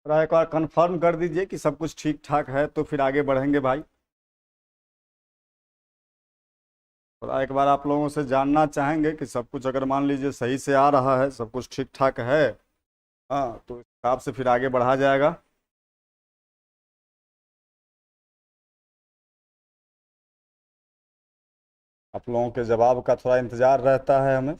थोड़ा एक बार कंफर्म कर दीजिए कि सब कुछ ठीक ठाक है तो फिर आगे बढ़ेंगे भाई। थोड़ा एक बार आप लोगों से जानना चाहेंगे कि सब कुछ अगर मान लीजिए सही से आ रहा है, सब कुछ ठीक ठाक है, हाँ, तो इस हिसाब से फिर आगे बढ़ा जाएगा। आप लोगों के जवाब का थोड़ा इंतज़ार रहता है हमें,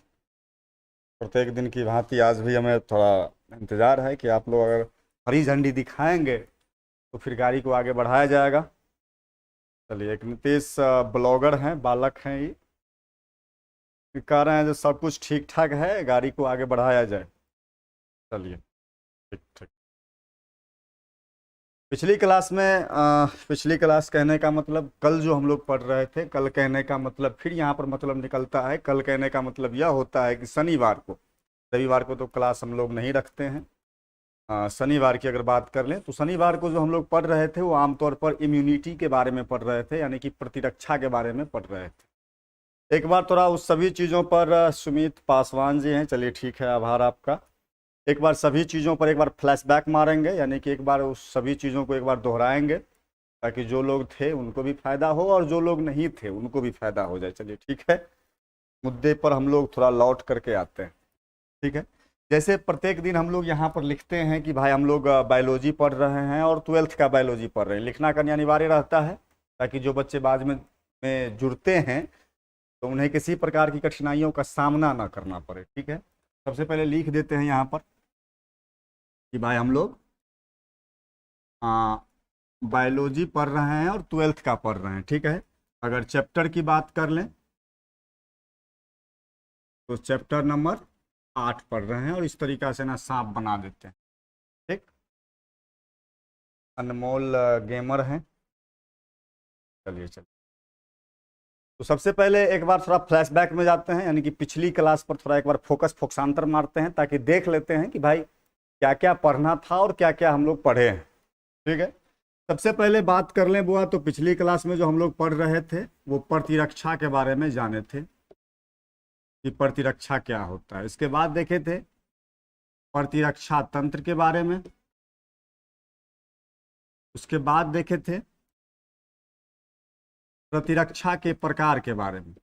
प्रत्येक दिन की भांति आज भी हमें थोड़ा इंतज़ार है कि आप लोग अगर हरी झंडी दिखाएंगे तो फिर गाड़ी को आगे बढ़ाया जाएगा। चलिए, एक नीतीश ब्लॉगर हैं, बालक हैं, ये कह रहे हैं जो सब कुछ ठीक ठाक है, गाड़ी को आगे बढ़ाया जाए। चलिए, ठीक ठीक। पिछली क्लास कहने का मतलब कल जो हम लोग पढ़ रहे थे, कल कहने का मतलब फिर यहाँ पर मतलब निकलता है। कल कहने का मतलब यह होता है कि शनिवार को, रविवार को तो क्लास हम लोग नहीं रखते हैं। शनिवार की अगर बात कर लें तो शनिवार को जो हम लोग पढ़ रहे थे वो आमतौर पर इम्यूनिटी के बारे में पढ़ रहे थे, यानी कि प्रतिरक्षा के बारे में पढ़ रहे थे। एक बार थोड़ा उस सभी चीज़ों पर सुमित पासवान जी हैं, चलिए ठीक है, आभार आपका। एक बार सभी चीज़ों पर एक बार फ्लैशबैक मारेंगे, यानी कि एक बार उस सभी चीज़ों को एक बार दोहराएंगे ताकि जो लोग थे उनको भी फायदा हो और जो लोग नहीं थे उनको भी फायदा हो जाए। चलिए ठीक है, मुद्दे पर हम लोग थोड़ा लौट करके आते हैं। ठीक है, जैसे प्रत्येक दिन हम लोग यहाँ पर लिखते हैं कि भाई हम लोग बायोलॉजी पढ़ रहे हैं और 12th का बायोलॉजी पढ़ रहे हैं, लिखना करना अनिवार्य रहता है ताकि जो बच्चे बाद में जुड़ते हैं तो उन्हें किसी प्रकार की कठिनाइयों का सामना ना करना पड़े। ठीक है, सबसे पहले लिख देते हैं यहाँ पर कि भाई हम लोग बायोलॉजी पढ़ रहे हैं और 12th का पढ़ रहे हैं। ठीक है, अगर चैप्टर की बात कर लें तो चैप्टर नंबर 8 पढ़ रहे हैं और इस तरीका से ना सांप बना देते हैं। ठीक, अनमोल गेमर हैं। चलिए चलिए, तो सबसे पहले एक बार थोड़ा फ्लैशबैक में जाते हैं, यानी कि पिछली क्लास पर थोड़ा एक बार फोकसांतर मारते हैं ताकि देख लेते हैं कि भाई क्या क्या पढ़ना था और क्या क्या हम लोग पढ़े हैं। ठीक है, सबसे पहले बात कर लें बुआ, तो पिछली क्लास में जो हम लोग पढ़ रहे थे वो प्रतिरक्षा के बारे में जाने थे कि प्रतिरक्षा क्या होता है। इसके बाद देखे थे प्रतिरक्षा तंत्र के बारे में, उसके बाद देखे थे प्रतिरक्षा के प्रकार के बारे में,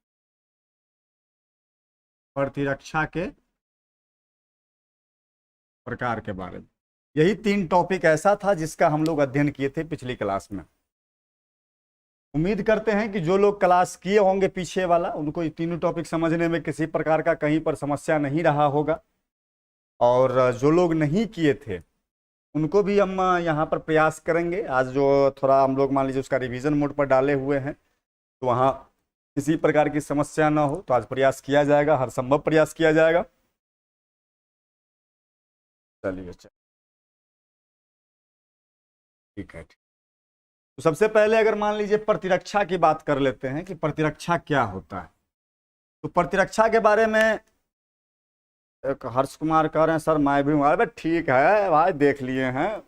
प्रतिरक्षा के प्रकार के बारे में। यही 3 टॉपिक ऐसा था जिसका हम लोग अध्ययन किए थे पिछली क्लास में। उम्मीद करते हैं कि जो लोग क्लास किए होंगे पीछे वाला, उनको ये तीनों टॉपिक समझने में किसी प्रकार का कहीं पर समस्या नहीं रहा होगा, और जो लोग नहीं किए थे उनको भी हम यहाँ पर प्रयास करेंगे। आज जो थोड़ा हम लोग मान लीजिए उसका रिवीजन मोड पर डाले हुए हैं तो वहाँ किसी प्रकार की समस्या ना हो, तो आज प्रयास किया जाएगा, हर संभव प्रयास किया जाएगा। चलिए ठीक है। तो सबसे पहले अगर मान लीजिए प्रतिरक्षा की बात कर लेते हैं कि प्रतिरक्षा क्या होता है। तो प्रतिरक्षा के बारे में एक हर्ष कुमार कह रहे हैं सर मैं भी हूँ, अरे ठीक है भाई, देख लिए हैं,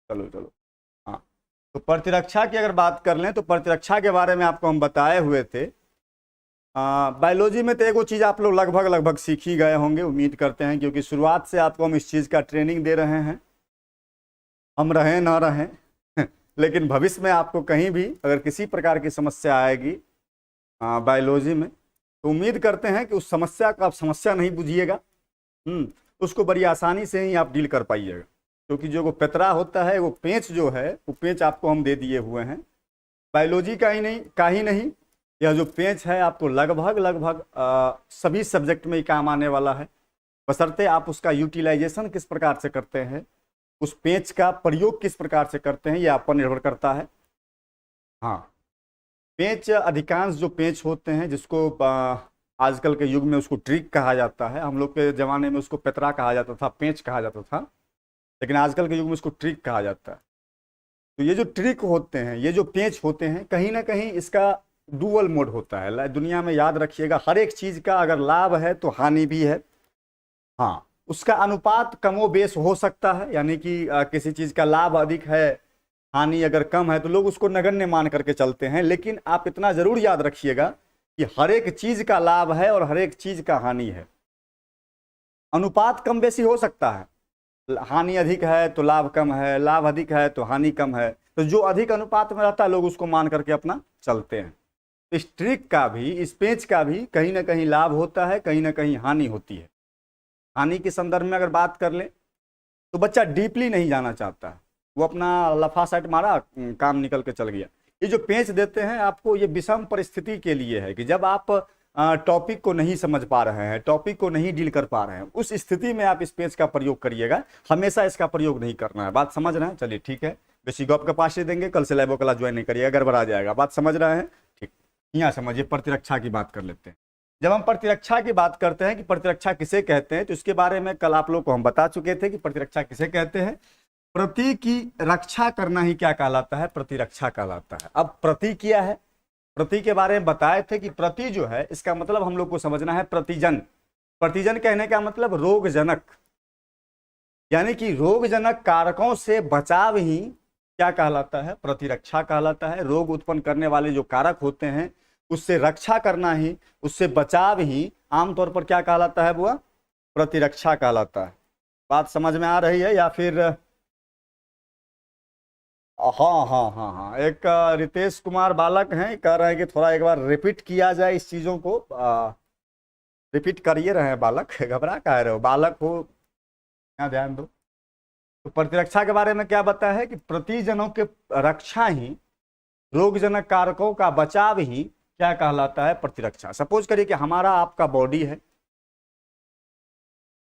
चलो चलो। हाँ, तो प्रतिरक्षा की अगर बात कर लें तो प्रतिरक्षा के बारे में आपको हम बताए हुए थे। बायोलॉजी में तो एगो चीज़ आप लोग लगभग सीख ही गए होंगे, उम्मीद करते हैं, क्योंकि शुरुआत से आपको हम इस चीज़ का ट्रेनिंग दे रहे हैं, हम रहें ना रहें लेकिन भविष्य में आपको कहीं भी अगर किसी प्रकार की समस्या आएगी बायोलॉजी में, तो उम्मीद करते हैं कि उस समस्या को आप समस्या नहीं बुझिएगा, उसको बड़ी आसानी से ही आप डील कर पाइएगा, क्योंकि जो वो पेतरा होता है, वो पेंच जो है, वो पेंच आपको हम दे दिए हुए हैं। बायोलॉजी का ही नहीं, यह जो पेंच है आपको लगभग सभी सब्जेक्ट में ही काम आने वाला है, बशर्ते आप उसका यूटिलाइजेशन किस प्रकार से करते हैं, उस पेंच का प्रयोग किस प्रकार से करते हैं, ये आप पर निर्भर करता है। हाँ, पेंच, अधिकांश जो पेंच होते हैं जिसको आजकल के युग में उसको ट्रिक कहा जाता है, हम लोग के ज़माने में उसको पेतरा कहा जाता था, पेंच कहा जाता था, लेकिन आजकल के युग में उसको ट्रिक कहा जाता है। तो ये जो ट्रिक होते हैं, ये जो पेंच होते हैं, कहीं ना कहीं इसका डुअल मोड होता है। दुनिया में याद रखिएगा, हर एक चीज़ का अगर लाभ है तो हानि भी है। हाँ, उसका अनुपात कमो बेश हो सकता है, यानी कि किसी चीज़ का लाभ अधिक है, हानि अगर कम है, तो लोग उसको नगण्य मान करके चलते हैं। लेकिन आप इतना जरूर याद रखिएगा कि हर एक चीज़ का लाभ है और हर एक चीज़ का हानि है, अनुपात कम बेसी हो सकता है, हानि अधिक है तो लाभ कम है, लाभ अधिक है तो हानि कम है, तो जो अधिक अनुपात में रहता है लोग उसको मान करके अपना चलते हैं। इस ट्रिक का भी, इस पेंच का भी कहीं ना कहीं लाभ होता है, कहीं ना कहीं हानि होती है। हानि के संदर्भ में अगर बात कर ले तो बच्चा डीपली नहीं जाना चाहता है, वो अपना लफा सेट मारा, काम निकल के चल गया। ये जो पेंच देते हैं आपको, ये विषम परिस्थिति के लिए है कि जब आप टॉपिक को नहीं समझ पा रहे हैं, टॉपिक को नहीं डील कर पा रहे हैं, उस स्थिति में आप इस पेंच का प्रयोग करिएगा, हमेशा इसका प्रयोग नहीं करना है। बात समझ रहे हैं? चलिए ठीक है, बेसिक गप के पास ही देंगे, कल से लैबो क्लास ज्वाइन नहीं करिएगा, गड़बड़ा जाएगा। बात समझ रहे हैं? ठीक, यहाँ समझिए, प्रतिरक्षा की बात कर लेते हैं। जब हम प्रतिरक्षा की बात करते हैं कि प्रतिरक्षा किसे कहते हैं, तो इसके बारे में कल आप लोग को हम बता चुके थे कि प्रतिरक्षा किसे कहते हैं। प्रति की रक्षा करना ही क्या कहलाता है? प्रतिरक्षा कहलाता है। अब प्रति क्या है? प्रति के बारे में बताए थे कि प्रति जो है, इसका मतलब हम लोग को समझना है प्रतिजन। प्रतिजन कहने का मतलब रोगजनक, यानी कि रोगजनक कारकों से बचाव ही क्या कहलाता है? प्रतिरक्षा कहलाता है। रोग उत्पन्न करने वाले जो कारक होते हैं उससे रक्षा करना ही, उससे बचाव ही आमतौर पर क्या कहलाता है? वो प्रतिरक्षा कहलाता है। बात समझ में आ रही है या फिर? हाँ हाँ हाँ हाँ, एक रितेश कुमार बालक हैं, कह रहे हैं कि थोड़ा एक बार रिपीट किया जाए इस चीज़ों को। रिपीट करिए रहे हैं बालक, घबरा कह रहे हो, बालक हो, यहाँ ध्यान दो। तो प्रतिरक्षा के बारे में क्या बताया है कि प्रतिजनों के रक्षा ही, रोगजनक कारकों का बचाव ही क्या कहलाता है? प्रतिरक्षा। सपोज करिए कि हमारा आपका बॉडी है,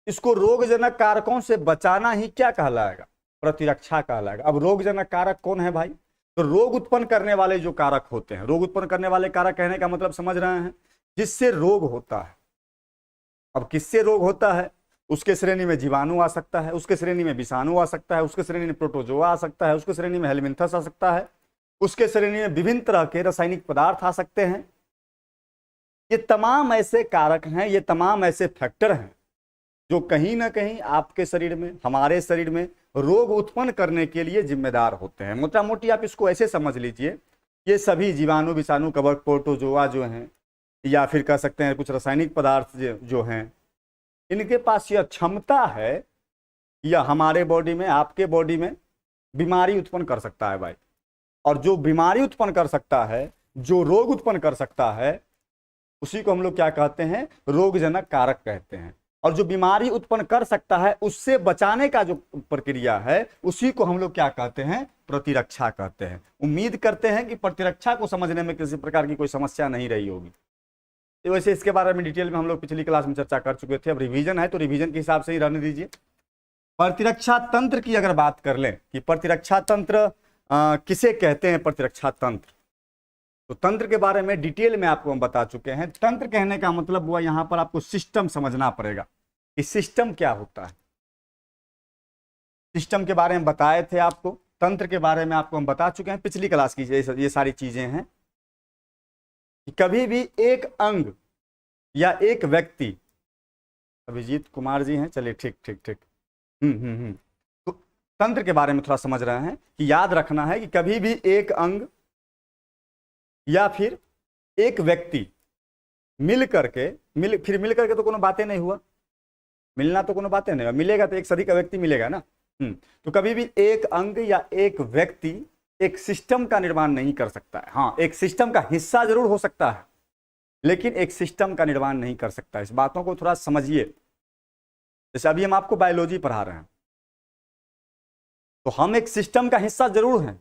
इसको रोगजनक कारकों से बचाना ही क्या कहलाएगा? प्रतिरक्षा कहलाएगा। अब रोगजनक कारक कौन है भाई? तो रोग उत्पन्न करने वाले जो कारक होते हैं, रोग उत्पन्न करने वाले कारक कहने का मतलब समझ रहे हैं, जिससे रोग होता है। अब किससे रोग होता है? उसके श्रेणी में जीवाणु आ सकता है, उसके श्रेणी में विषाणु आ सकता है, उसके श्रेणी में प्रोटोजोआ आ सकता है, उसके श्रेणी में हेलमिंथस आ सकता है, उसके श्रेणी में विभिन्न तरह के रासायनिक पदार्थ आ सकते हैं। ये तमाम ऐसे कारक हैं, ये तमाम ऐसे फैक्टर हैं जो कहीं ना कहीं आपके शरीर में, हमारे शरीर में रोग उत्पन्न करने के लिए जिम्मेदार होते हैं। मोटा मोटी आप इसको ऐसे समझ लीजिए, ये सभी जीवाणु, विषाणु, कवक, प्रोटोजोआ जो हैं, या फिर कह सकते हैं कुछ रासायनिक पदार्थ जो हैं, इनके पास यह क्षमता है, या हमारे बॉडी में, आपके बॉडी में बीमारी उत्पन्न कर सकता है भाई। और जो बीमारी उत्पन्न कर सकता है, जो रोग उत्पन्न कर सकता है, उसी को हम लोग क्या कहते हैं? रोगजनक कारक कहते हैं। और जो बीमारी उत्पन्न कर सकता है, उससे बचाने का जो प्रक्रिया है, उसी को हम लोग क्या कहते हैं? प्रतिरक्षा कहते हैं। उम्मीद करते हैं कि प्रतिरक्षा को समझने में किसी प्रकार की कोई समस्या नहीं रही होगी। तो वैसे इसके बारे में डिटेल में हम लोग पिछली क्लास में चर्चा कर चुके थे, अब रिवीजन है तो रिवीजन के हिसाब से ही रहने दीजिए। प्रतिरक्षा तंत्र की अगर बात कर लें कि प्रतिरक्षा तंत्र किसे कहते हैं? प्रतिरक्षा तंत्र, तो तंत्र के बारे में डिटेल में आपको हम बता चुके हैं। तंत्र कहने का मतलब हुआ, यहां पर आपको सिस्टम समझना पड़ेगा कि सिस्टम क्या होता है। सिस्टम के बारे में बताए थे आपको, तंत्र के बारे में आपको हम बता चुके हैं पिछली क्लास की। ये सारी चीजें हैं कि कभी भी एक अंग या एक व्यक्ति, अभिजीत कुमार जी हैं, चलिए ठीक ठीक ठीक, तो तंत्र के बारे में थोड़ा समझ रहे हैं कि याद रखना है कि कभी भी एक अंग या फिर एक व्यक्ति मिल करके तो कोनो बातें नहीं हुआ, मिलना तो कोनो बातें नहीं हुआ, मिलेगा तो एक से अधिक व्यक्ति मिलेगा ना। तो कभी भी एक अंग या एक व्यक्ति एक सिस्टम का निर्माण नहीं कर सकता है। हाँ, एक सिस्टम का हिस्सा जरूर हो सकता है, लेकिन एक सिस्टम का निर्माण नहीं कर सकता। इस बातों को थोड़ा समझिए। जैसे अभी हम आपको बायोलॉजी पढ़ा रहे हैं, तो हम एक सिस्टम का हिस्सा जरूर हैं।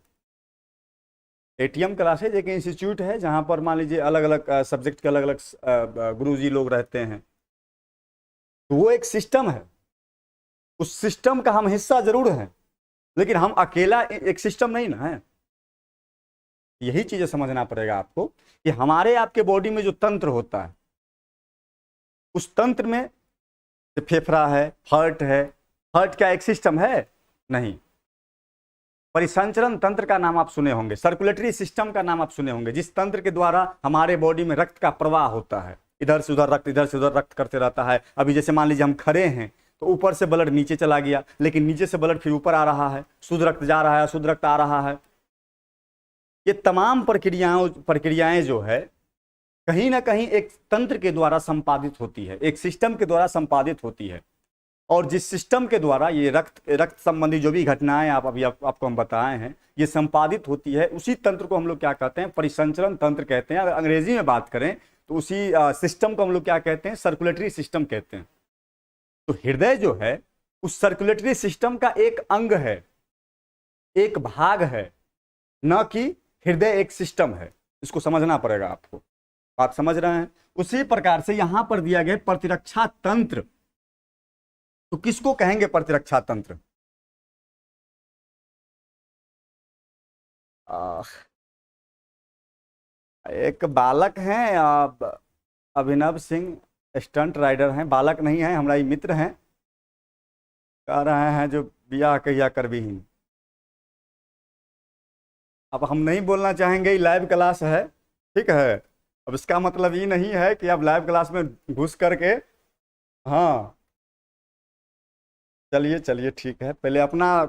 एटीएम क्लासेज एक इंस्टीट्यूट है जहां पर मान लीजिए अलग अलग सब्जेक्ट के अलग अलग गुरुजी लोग रहते हैं, तो वो एक सिस्टम है। उस सिस्टम का हम हिस्सा जरूर हैं, लेकिन हम अकेला एक सिस्टम नहीं ना है। यही चीजें समझना पड़ेगा आपको कि हमारे आपके बॉडी में जो तंत्र होता है, उस तंत्र में फेफड़ा है, हार्ट है। हार्ट क्या एक सिस्टम है? नहीं। परिसंचरण तंत्र का नाम आप सुने होंगे, सर्कुलेटरी सिस्टम का नाम आप सुने होंगे, जिस तंत्र के द्वारा हमारे बॉडी में रक्त का प्रवाह होता है। इधर से उधर रक्त, इधर से उधर रक्त करते रहता है। अभी जैसे मान लीजिए हम खड़े हैं, तो ऊपर से ब्लड नीचे चला गया, लेकिन नीचे से ब्लड फिर ऊपर आ रहा है, शुद्ध रक्त जा रहा है, अशुद्ध रक्त आ रहा है। ये तमाम प्रक्रियाएं जो है कहीं ना कहीं एक तंत्र के द्वारा संपादित होती है, एक सिस्टम के द्वारा संपादित होती है। और जिस सिस्टम के द्वारा ये रक्त संबंधी जो भी घटनाएं आपको हम बताए हैं ये संपादित होती है, उसी तंत्र को हम लोग क्या कहते हैं, परिसंचरण तंत्र कहते हैं। अगर अंग्रेजी में बात करें तो उसी सिस्टम को हम लोग क्या कहते हैं, सर्कुलेटरी सिस्टम कहते हैं। तो हृदय जो है उस सर्कुलेटरी सिस्टम का एक अंग है, एक भाग है, न कि हृदय एक सिस्टम है। इसको समझना पड़ेगा आपको। आप समझ रहे हैं? उसी प्रकार से यहां पर दिया गया प्रतिरक्षा तंत्र, तो किसको कहेंगे प्रतिरक्षा तंत्र? एक बालक हैं अभिनव सिंह, स्टंट राइडर हैं, बालक नहीं है, हमारा ही मित्र हैं, कह रहे हैं जो बियाह कहिया कर भी। अब हम नहीं बोलना चाहेंगे, लाइव क्लास है, ठीक है। अब इसका मतलब ये नहीं है कि आप लाइव क्लास में घुस करके, हाँ चलिए चलिए ठीक है, पहले अपना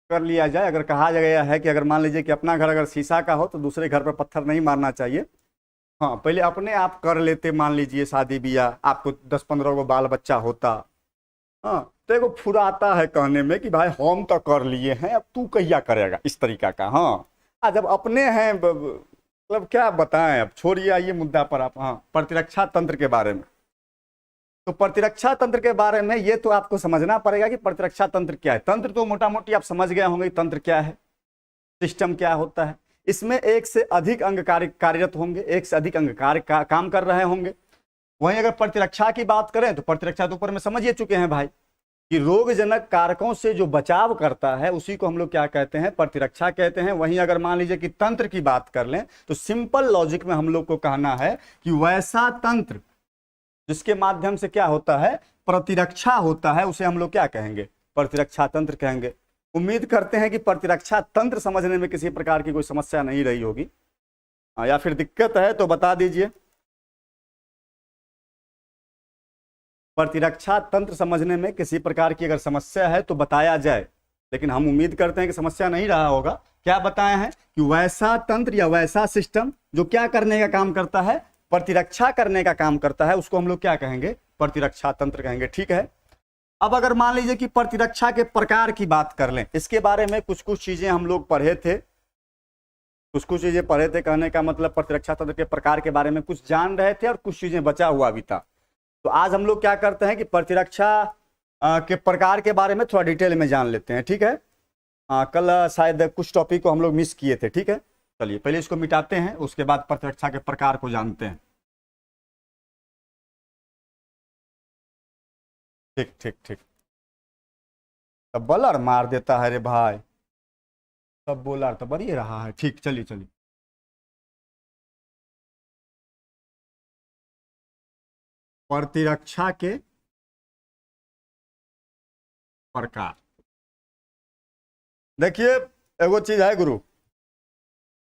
कर लिया जाए। अगर कहा गया है कि अगर मान लीजिए कि अपना घर अगर शीशा का हो तो दूसरे घर पर पत्थर नहीं मारना चाहिए। हाँ, पहले अपने आप कर लेते, मान लीजिए शादी ब्याह, आपको 10-15 को बाल बच्चा होता, हाँ, तो एगो फुराता है कहने में कि भाई हम तो कर लिए हैं, अब तू कहिया करेगा, इस तरीका का। हाँ, जब अपने हैं मतलब क्या बताएं, अब छोड़िए, आइए मुद्दा पर आप। हाँ, प्रतिरक्षा तंत्र के बारे में। तो प्रतिरक्षा तंत्र के बारे में ये तो आपको समझना पड़ेगा कि प्रतिरक्षा तंत्र क्या है। तंत्र तो मोटा मोटी आप समझ गए होंगे, तंत्र क्या है, सिस्टम क्या होता है। इसमें एक से अधिक अंग कार्यरत होंगे, एक से अधिक अंग काम कर रहे होंगे। वहीं अगर प्रतिरक्षा की बात करें तो प्रतिरक्षा तो ऊपर में समझ ही चुके हैं भाई कि रोगजनक कारकों से जो बचाव करता है उसी को हम लोग क्या कहते हैं, प्रतिरक्षा कहते हैं। वहीं अगर मान लीजिए कि तंत्र की बात कर लें तो सिंपल लॉजिक में हम लोग को कहना है कि वैसा तंत्र जिसके माध्यम से क्या होता है, प्रतिरक्षा होता है, उसे हम लोग क्या कहेंगे, प्रतिरक्षा तंत्र कहेंगे। उम्मीद करते हैं कि प्रतिरक्षा तंत्र समझने में किसी प्रकार की कोई समस्या नहीं रही होगी, या फिर दिक्कत है तो बता दीजिए। प्रतिरक्षा तंत्र समझने में किसी प्रकार की अगर समस्या है तो बताया जाए, लेकिन हम उम्मीद करते हैं कि समस्या नहीं रहा होगा। क्या बताया है कि वैसा तंत्र या वैसा सिस्टम जो क्या करने का काम करता है, प्रतिरक्षा करने का काम करता है, उसको हम लोग क्या कहेंगे, प्रतिरक्षा तंत्र कहेंगे। ठीक है। अब अगर मान लीजिए कि प्रतिरक्षा के प्रकार की बात कर लें, इसके बारे में कुछ कुछ चीजें हम लोग पढ़े थे, कुछ कुछ चीजें पढ़े थे, कहने का मतलब प्रतिरक्षा तंत्र के प्रकार के बारे में कुछ जान रहे थे और कुछ चीजें बचा हुआ भी था। तो आज हम लोग क्या करते हैं कि प्रतिरक्षा के प्रकार के बारे में थोड़ा डिटेल में जान लेते हैं। ठीक है। कल शायद कुछ टॉपिक को हम लोग मिस किए थे। ठीक है, चलिए पहले इसको मिटाते हैं, उसके बाद प्रतिरक्षा के प्रकार को जानते हैं। ठीक ठीक ठीक। तब बलर मार देता है रे भाई, तब बोलर तो बढ़िया रहा है। ठीक, चलिए चलिए। प्रतिरक्षा के प्रकार, देखिए एगो चीज है गुरु,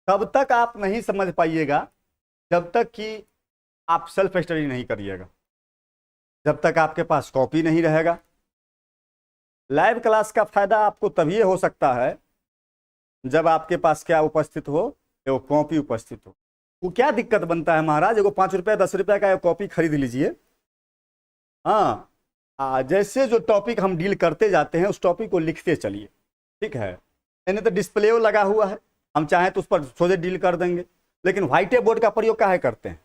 तब तक आप नहीं समझ पाइएगा जब तक कि आप सेल्फ स्टडी नहीं करिएगा, जब तक आपके पास कॉपी नहीं रहेगा। लाइव क्लास का फायदा आपको तभी हो सकता है जब आपके पास क्या उपस्थित हो, एगो कॉपी उपस्थित हो। वो क्या दिक्कत बनता है महाराज, एगो 5 रुपया 10 रुपया का कॉपी खरीद लीजिए। हाँ, जैसे जो टॉपिक हम डील करते जाते हैं उस टॉपिक को लिखते चलिए। ठीक है। यानी तो डिस्प्ले लगा हुआ है, हम चाहें तो उस पर सोचे डील कर देंगे, लेकिन व्हाइट बोर्ड का प्रयोग काहे करते हैं,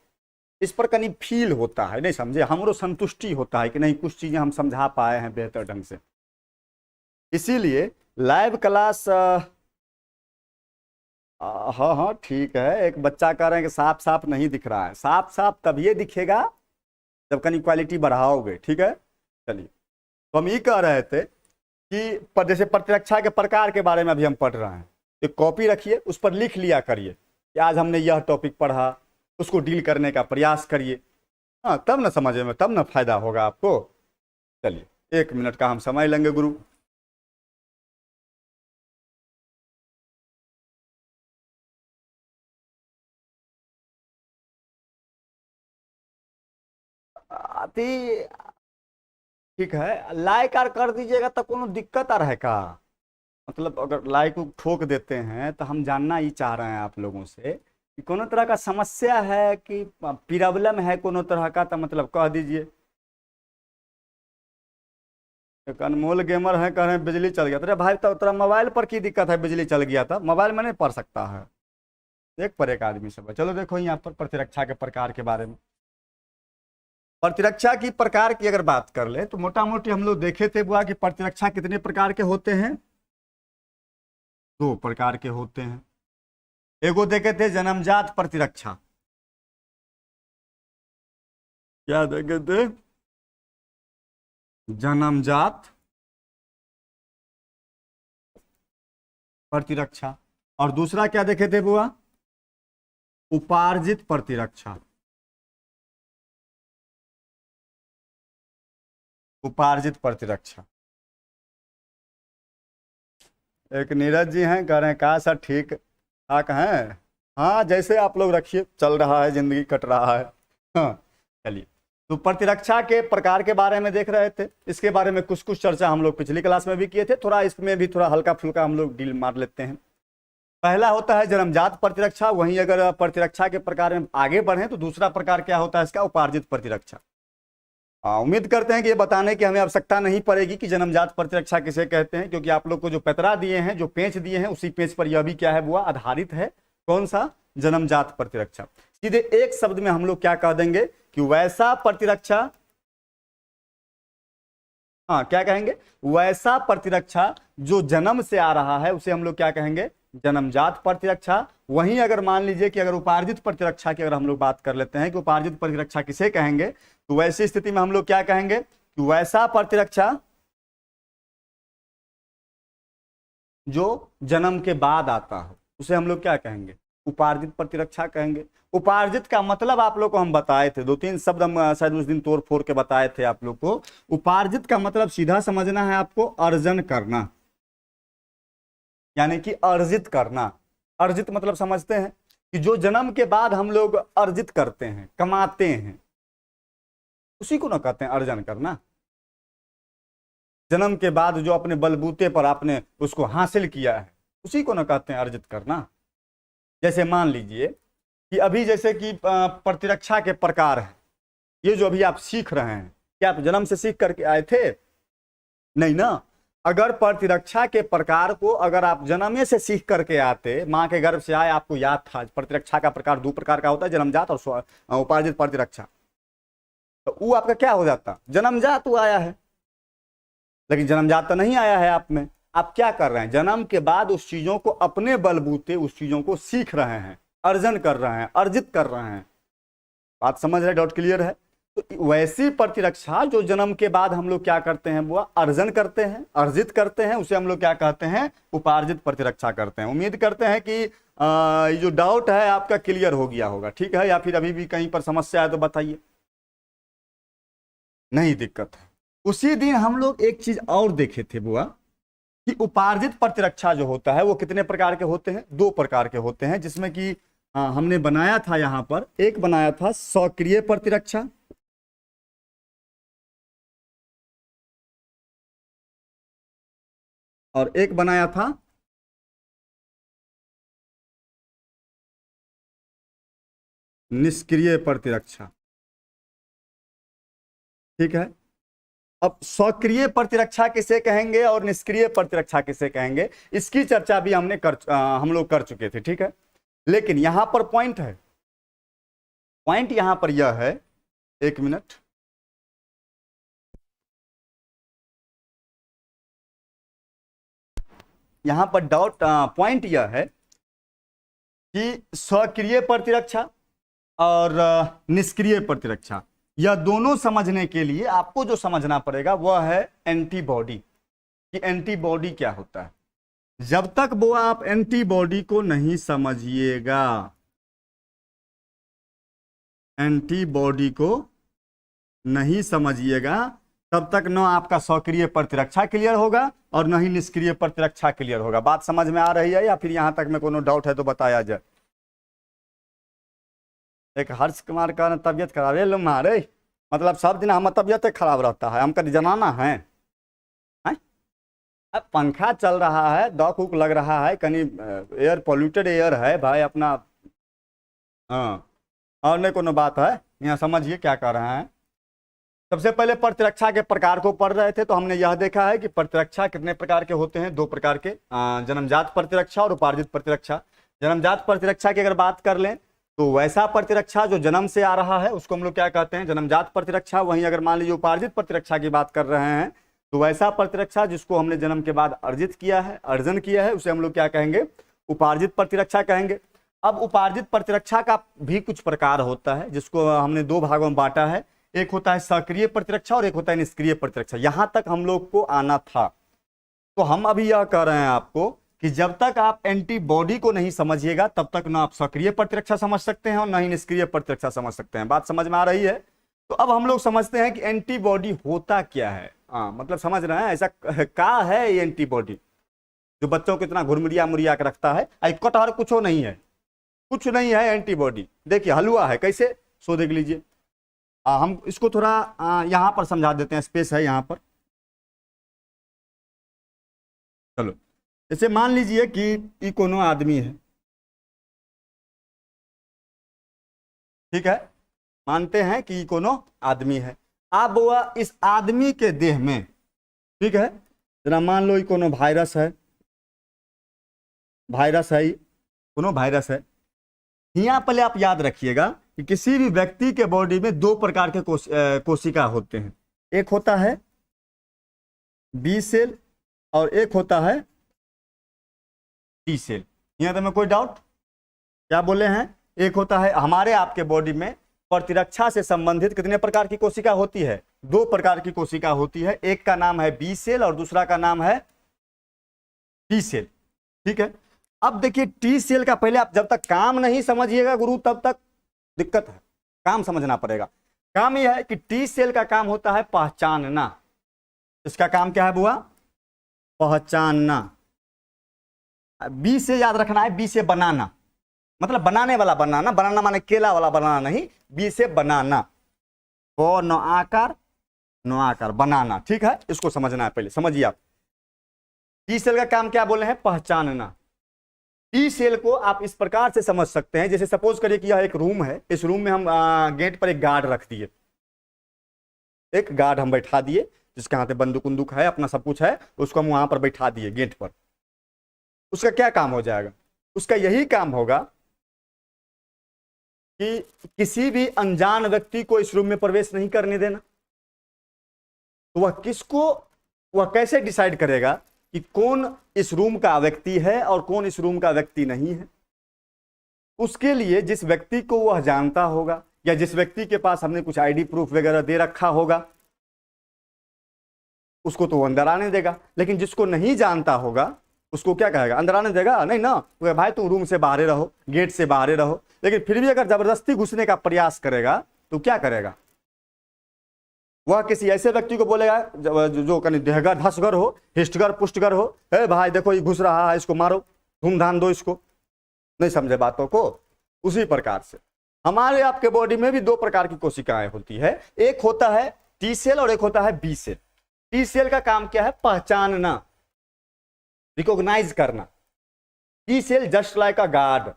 इस पर कहीं फील होता है, नहीं समझे, हमरो संतुष्टि होता है कि नहीं कुछ चीजें हम समझा पाए हैं बेहतर ढंग से। इसीलिए लाइव क्लास, हाँ हाँ ठीक है। एक बच्चा कह रहे हैं कि साफ साफ नहीं दिख रहा है, साफ साफ तभी दिखेगा जब कहीं क्वालिटी बढ़ाओगे। ठीक है, चलिए। तो हम ये कह रहे थे कि जैसे प्रतिरक्षा के प्रकार के बारे में अभी हम पढ़ रहे हैं, एक कॉपी रखिए, उस पर लिख लिया करिए कि आज हमने यह टॉपिक पढ़ा, उसको डील करने का प्रयास करिए। हाँ, तब ना समझ में, तब ना फायदा होगा आपको। चलिए 1 मिनट का हम समय लेंगे गुरु। अति ठीक है, लाइक आर कर दीजिएगा तो कोनो दिक्कत आ रहा का, मतलब अगर लाइक को ठोक देते हैं तो हम जानना ही चाह रहे हैं आप लोगों से कि कोनो तरह का समस्या है कि प्रॉब्लम है कोनो तरह का, तो मतलब कह दीजिए। एक अनमोल गेमर है, कह रहे हैं बिजली चल गया। अरे भाई तो तेरा मोबाइल पर की दिक्कत है, बिजली चल गया था, मोबाइल में नहीं पढ़ सकता है। एक पर एक आदमी सब है। चलो देखो यहाँ पर प्रतिरक्षा के प्रकार के बारे में। प्रतिरक्षा की प्रकार की अगर बात कर ले तो मोटा मोटी हम लोग देखे थे बुआ कि प्रतिरक्षा कितने प्रकार के होते हैं, 2 प्रकार के होते हैं। एगो देखे थे जन्मजात प्रतिरक्षा, क्या देखे थे, जन्मजात प्रतिरक्षा। और दूसरा क्या देखे थे बुआ, उपार्जित प्रतिरक्षा। उपार्जित प्रतिरक्षा। एक नीरज जी हैं, कह रहे हैं कहा सर ठीक ठाक हैं। हाँ जैसे आप लोग रखिए, चल रहा है, जिंदगी कट रहा है। हाँ चलिए, तो प्रतिरक्षा के प्रकार के बारे में देख रहे थे। इसके बारे में कुछ कुछ चर्चा हम लोग पिछली क्लास में भी किए थे, थोड़ा इसमें भी थोड़ा हल्का फुल्का हम लोग डील मार लेते हैं। पहला होता है जन्मजात प्रतिरक्षा। वहीं अगर प्रतिरक्षा के प्रकार में आगे बढ़े तो दूसरा प्रकार क्या होता है इसका, उपार्जित प्रतिरक्षा। उम्मीद करते हैं कि ये बताने की हमें आवश्यकता नहीं पड़ेगी कि जन्मजात प्रतिरक्षा किसे कहते हैं, क्योंकि आप लोग को जो पैतरा दिए हैं, जो पेंच दिए हैं, उसी पेंच पर यह भी क्या है बुआ, आधारित है। कौन सा, जन्मजात प्रतिरक्षा। सीधे एक शब्द में हम लोग क्या कह देंगे कि वैसा प्रतिरक्षा, हाँ क्या कहेंगे, वैसा प्रतिरक्षा जो जन्म से आ रहा है उसे हम लोग क्या कहेंगे, जन्मजात प्रतिरक्षा। वहीं अगर मान लीजिए कि अगर उपार्जित प्रतिरक्षा की अगर हम लोग बात कर लेते हैं कि उपार्जित प्रतिरक्षा किसे कहेंगे, तो वैसी स्थिति में हम लोग क्या कहेंगे कि वैसा प्रतिरक्षा जो जन्म के बाद आता हो उसे हम लोग क्या कहेंगे, उपार्जित प्रतिरक्षा कहेंगे। उपार्जित का मतलब आप लोग को हम बताए थे, 2-3 शब्द हम शायद उस दिन तोड़ फोड़ के बताए थे आप लोग को। उपार्जित का मतलब सीधा समझना है आपको, अर्जन करना, यानी कि अर्जित करना। अर्जित मतलब समझते हैं कि जो जन्म के बाद हम लोग अर्जित करते हैं, कमाते हैं, उसी को ना कहते हैं अर्जन करना। जन्म के बाद जो अपने बलबूते पर आपने उसको हासिल किया है, उसी को ना कहते हैं अर्जित करना। जैसे मान लीजिए कि अभी जैसे कि प्रतिरक्षा के प्रकार हैं, ये जो अभी आप सीख रहे हैं, क्या आप जन्म से सीख करके आए थे? नहीं ना। अगर प्रतिरक्षा के प्रकार को अगर आप जन्मे से सीख करके आते, माँ के गर्भ से आए, आपको याद था प्रतिरक्षा का प्रकार 2 प्रकार का होता है, जन्मजात और उपार्जित प्रतिरक्षा, तो वो आपका क्या हो जाता, जन्मजात वो आया है। लेकिन जन्मजात तो नहीं आया है आप में। आप क्या कर रहे हैं, जन्म के बाद उस चीजों को अपने बलबूते उस चीजों को सीख रहे हैं, अर्जन कर रहे हैं, अर्जित कर रहे हैं। बात समझ रहे, डाउट क्लियर है? तो वैसी प्रतिरक्षा जो जन्म के बाद हम लोग क्या करते हैं वो अर्जन करते हैं, अर्जित करते हैं, उसे हम लोग क्या कहते हैं, उपार्जित प्रतिरक्षा करते हैं। उम्मीद करते हैं कि ये जो डाउट है आपका क्लियर हो गया होगा, ठीक है? या फिर अभी भी कहीं पर समस्या है तो बताइए। नहीं दिक्कत है। उसी दिन हम लोग एक चीज और देखे थे बुआ कि उपार्जित प्रतिरक्षा जो होता है वो कितने प्रकार के होते हैं, 2 प्रकार के होते हैं, जिसमें कि हमने बनाया था यहां पर, एक बनाया था सक्रिय प्रतिरक्षा, और एक बनाया था निष्क्रिय प्रतिरक्षा। ठीक है? अब सक्रिय प्रतिरक्षा किसे कहेंगे और निष्क्रिय प्रतिरक्षा किसे कहेंगे, इसकी चर्चा भी हम लोग कर चुके थे, ठीक है? लेकिन यहां पर पॉइंट है, पॉइंट यहां पर यह है, 1 मिनट, यहां पर पॉइंट यह है कि सक्रिय प्रतिरक्षा और निष्क्रिय प्रतिरक्षा, यह दोनों समझने के लिए आपको जो समझना पड़ेगा वह है एंटीबॉडी, कि एंटीबॉडी क्या होता है। जब तक वो आप एंटीबॉडी को नहीं समझिएगा, एंटीबॉडी को नहीं समझिएगा, तब तक न आपका सक्रिय प्रतिरक्षा क्लियर होगा और न ही निष्क्रिय प्रतिरक्षा क्लियर होगा। बात समझ में आ रही है या फिर यहां तक में कोनो डाउट है तो बताया जाए। एक हर्ष कुमार का तबियत खराब है, मारे मतलब सब दिन हमारा तबियत खराब रहता है, हमका जनाना है। अब पंखा चल रहा है, दौक उक लग रहा है, कहीं एयर पॉल्यूटेड एयर है भाई अपना। हाँ, और नहीं कोनो बात है, यहाँ समझिए क्या कर रहे हैं। सबसे पहले प्रतिरक्षा के प्रकार को पढ़ रहे थे तो हमने यह देखा है कि प्रतिरक्षा कितने प्रकार के होते हैं, दो प्रकार के, जन्मजात प्रतिरक्षा और उपार्जित प्रतिरक्षा। जन्मजात प्रतिरक्षा की अगर बात कर लें तो वैसा प्रतिरक्षा जो जन्म से आ रहा है उसको हम लोग क्या कहते हैं, जन्मजात प्रतिरक्षा। वहीं अगर मान लीजिए उपार्जित प्रतिरक्षा की बात कर रहे हैं तो वैसा प्रतिरक्षा जिसको हमने जन्म के बाद अर्जित किया है, अर्जन किया है, उसे हम लोग क्या कहेंगे, उपार्जित प्रतिरक्षा कहेंगे। अब उपार्जित प्रतिरक्षा का भी कुछ प्रकार होता है जिसको हमने दो भागों में बांटा है, एक होता है सक्रिय प्रतिरक्षा और एक होता है निष्क्रिय प्रतिरक्षा। यहां तक हम लोग को आना था। तो हम अभी यह कह रहे हैं आपको कि जब तक आप एंटीबॉडी को नहीं समझिएगा तब तक ना आप सक्रिय प्रतिरक्षा समझ सकते हैं और ना ही निष्क्रिय प्रतिरक्षा समझ सकते हैं। बात समझ में आ रही है? तो अब हम लोग समझते हैं कि एंटीबॉडी होता क्या है। मतलब समझ रहे हैं ऐसा क्या है ये एंटीबॉडी जो बच्चों को इतना घुरमुरिया मुरिया के रखता है। कटहर कुछ नहीं है, कुछ नहीं है एंटीबॉडी। देखिए हलवा है, कैसे सो देख लीजिए। हम इसको थोड़ा यहां पर समझा देते हैं, स्पेस है यहां पर। चलो जैसे मान लीजिए कि ये कोनो आदमी है, ठीक है, मानते हैं कि कोनो आदमी है। अब वह इस आदमी के देह में, ठीक है, जरा मान लो ये कोनो वायरस है, वायरस है, कोनो वायरस है। यहाँ पहले आप याद रखिएगा कि किसी भी व्यक्ति के बॉडी में दो प्रकार के कोशिका होते हैं। एक होता है बी सेल और एक होता है टी सेल। यहाँ तो में कोई डाउट? क्या बोले हैं? एक होता है, हमारे आपके बॉडी में प्रतिरक्षा से संबंधित कितने प्रकार की कोशिका होती है? दो प्रकार की कोशिका होती है। एक का नाम है बी सेल और दूसरा का नाम है टी सेल, ठीक है। अब देखिए टी सेल का पहले आप जब तक काम नहीं समझिएगा गुरु तब तक दिक्कत है, काम समझना पड़ेगा। काम यह है कि टी सेल का काम होता है पहचानना। इसका काम क्या है बुआ? पहचानना। बी से याद रखना है, बी से बनाना, मतलब बनाने वाला बनाना, बनाना माने केला वाला बनाना नहीं, बी से बनाना, वो नो आकार बनाना, ठीक है। इसको समझना है पहले, समझिए आप। टी सेल का काम क्या बोले हैं? पहचानना। टी सेल को आप इस प्रकार से समझ सकते हैं, जैसे सपोज करिए कि यह एक रूम है, इस रूम में हम गेट पर एक गार्ड रख दिए, एक गार्ड हम बैठा दिए जिसके हाथ में बंदूक उंदूक है, अपना सब कुछ है, उसको हम वहां पर बैठा दिए गेट पर। उसका क्या काम हो जाएगा? उसका यही काम होगा कि किसी भी अनजान व्यक्ति को इस रूम में प्रवेश नहीं करने देना। तो वह कैसे डिसाइड करेगा कि कौन इस रूम का व्यक्ति है और कौन इस रूम का व्यक्ति नहीं है? उसके लिए जिस व्यक्ति को वह जानता होगा या जिस व्यक्ति के पास हमने कुछ आईडी प्रूफ वगैरह दे रखा होगा उसको तो वो अंदर आने देगा, लेकिन जिसको नहीं जानता होगा उसको क्या कहेगा? अंदर आने देगा नहीं ना। तो भाई तुम रूम से बाहर रहो, गेट से बाहर रहो। लेकिन फिर भी अगर जबरदस्ती घुसने का प्रयास करेगा तो क्या करेगा? वह किसी ऐसे व्यक्ति को बोलेगा जो कहीं देहगर धसगर हो, हिष्टगर पुष्टगर हो, हे भाई देखो ये घुस रहा है, इसको मारो, धूमधाम दो इसको। नहीं समझे बातों को? उसी प्रकार से हमारे आपके बॉडी में भी दो प्रकार की कोशिकाएं होती है। एक होता है टी सेल और एक होता है बी सेल। टी सेल का काम क्या है? पहचानना, रिकॉग्नाइज करना। T cell just like a guard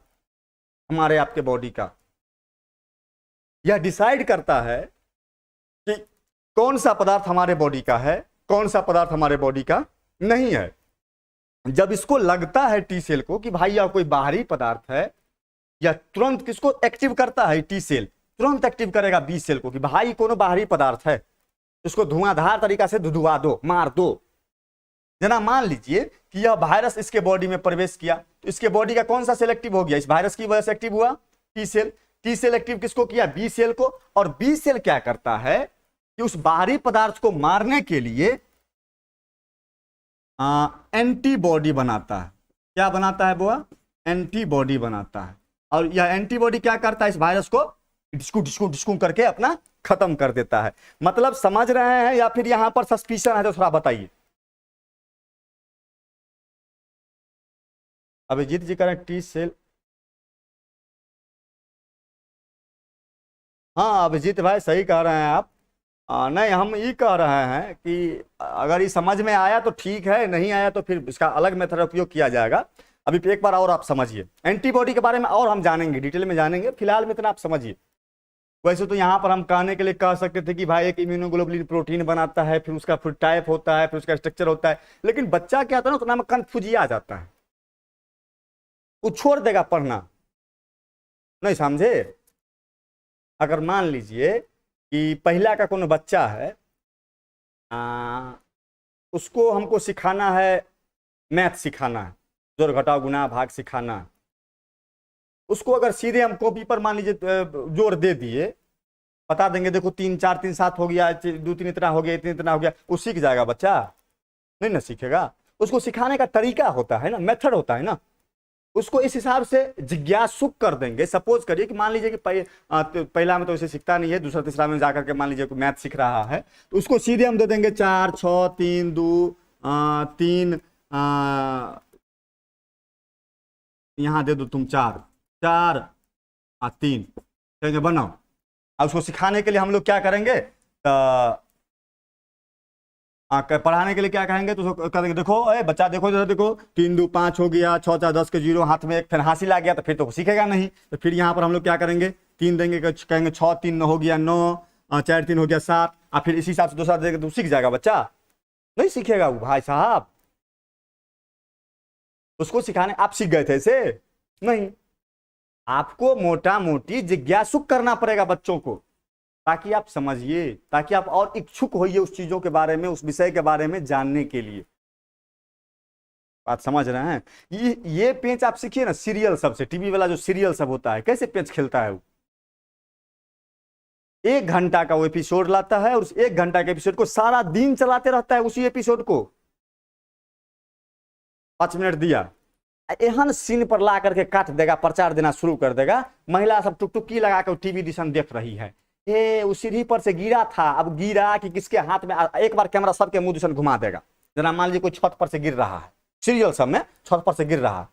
हमारे आपके बॉडी का, यह डिसाइड करता है कि कौन सा पदार्थ हमारे बॉडी का है, कौन सा पदार्थ हमारे बॉडी का नहीं है। जब इसको लगता है टी सेल को कि भाई यह कोई बाहरी पदार्थ है, या तुरंत किसको एक्टिव करता है? टी सेल तुरंत एक्टिव करेगा बी सेल को कि भाई कोनो बाहरी पदार्थ है, इसको धुआंधार तरीका से धुधुआ दो, मार दो। जना मान लीजिए कि यह वायरस इसके बॉडी में प्रवेश किया, तो इसके बॉडी का कौन सा सेल एक्टिव हो गया? इस वायरस की वजह से एक्टिव हुआ T cell. T cell active किसको किया? बी सेल को। और बी सेल क्या करता है कि उस बाहरी पदार्थ को मारने के लिए एंटीबॉडी बनाता है। क्या बनाता है बुआ? एंटीबॉडी बनाता है। और यह एंटीबॉडी क्या करता है? इस वायरस को डिस्कू डिस्कू डिस्कू करके अपना खत्म कर देता है। मतलब समझ रहे हैं या फिर यहां पर सस्पिशन है तो थोड़ा बताइए। अभिजीत जी कह रहे हैं टी सेल। हाँ अभिजीत भाई सही कह रहे हैं आप। नहीं हम ये कह रहे हैं कि अगर ये समझ में आया तो ठीक है, नहीं आया तो फिर इसका अलग मेथड उपयोग किया जाएगा। अभी एक बार और आप समझिए, एंटीबॉडी के बारे में और हम जानेंगे, डिटेल में जानेंगे, फिलहाल में इतना आप समझिए। वैसे तो यहाँ पर हम कहने के लिए कह सकते थे कि भाई एक इम्यूनोग्लोबुलिन प्रोटीन बनाता है, फिर उसका फुल टाइप होता है, फिर उसका स्ट्रक्चर होता है, लेकिन बच्चा क्या होता है ना, उतना में कन्फ्यूजिया आ जाता है, वो छोड़ देगा पढ़ना। नहीं समझे? अगर मान लीजिए कि पहला का कोनो बच्चा है, उसको हमको सिखाना है, मैथ सिखाना है, जोड़ घटाव गुणा भाग सिखाना है, उसको अगर सीधे हम कॉपी पर मान लीजिए जोड़ दे दिए, बता देंगे देखो 3 4 3 7 हो गया, 2 3 इतना हो गया, इतना इतना हो गया, वो सीख जाएगा बच्चा? नहीं ना सीखेगा। उसको सिखाने का तरीका होता है ना, मेथड होता है ना, उसको इस हिसाब से जिज्ञासुक कर देंगे। सपोज करिए कि मान लीजिए कि पहला में तो इसे सीखता नहीं है, दूसरा तीसरा में जाकर के मान लीजिए मैथ सीख रहा है, तो उसको सीधे हम दे देंगे 4 6 3 2 3, यहाँ दे दो तुम 4 4 3, कहेंगे बनाओ। अब उसको सिखाने के लिए हम लोग क्या करेंगे, पढ़ाने के लिए क्या कहेंगे, तो उसको कहेंगे देखो ए बच्चा देखो जरा, देखो 3 2 5 हो गया, 6 4 10 के 0, हाथ में एक फिर हासिल आ गया, तो फिर तो सीखेगा नहीं। तो फिर यहाँ पर हम लोग क्या करेंगे, 3 देंगे, कहेंगे 6 3 हो गया 9, 4 3 हो गया 7, और फिर इसी हिसाब से दूसरा देंगे तो सीख जाएगा बच्चा? नहीं सीखेगा वो भाई साहब। उसको सिखाने आप सीख गए थे इसे? नहीं, आपको मोटा मोटी जिज्ञासुक करना पड़ेगा बच्चों को, ताकि आप समझिए, ताकि आप और इच्छुक होइए उस चीजों के बारे में, उस विषय के बारे में जानने के लिए। बात समझ रहे हैं? ये पेंच आप सीखिए ना, सीरियल सब से, टीवी वाला जो सीरियल सब होता है, कैसे पेंच खेलता है वो। 1 घंटा का वो एपिसोड लाता है, और उस 1 घंटा के एपिसोड को सारा दिन चलाते रहता है, उसी एपिसोड को 5 मिनट दिया, एहन सीन पर ला करके काट देगा, प्रचार देना शुरू कर देगा, महिला सब टुकटुकी लगा कर टीवी डिशन देख रही है। उस सीढ़ी पर से गिरा था, अब गिरा कि किसके हाथ में, एक बार कैमरा सबके मुंह दिशन घुमा देगा। जना मान लीजिए कोई छत पर से गिर रहा है, सीरियल सब में छत पर से गिर रहा है,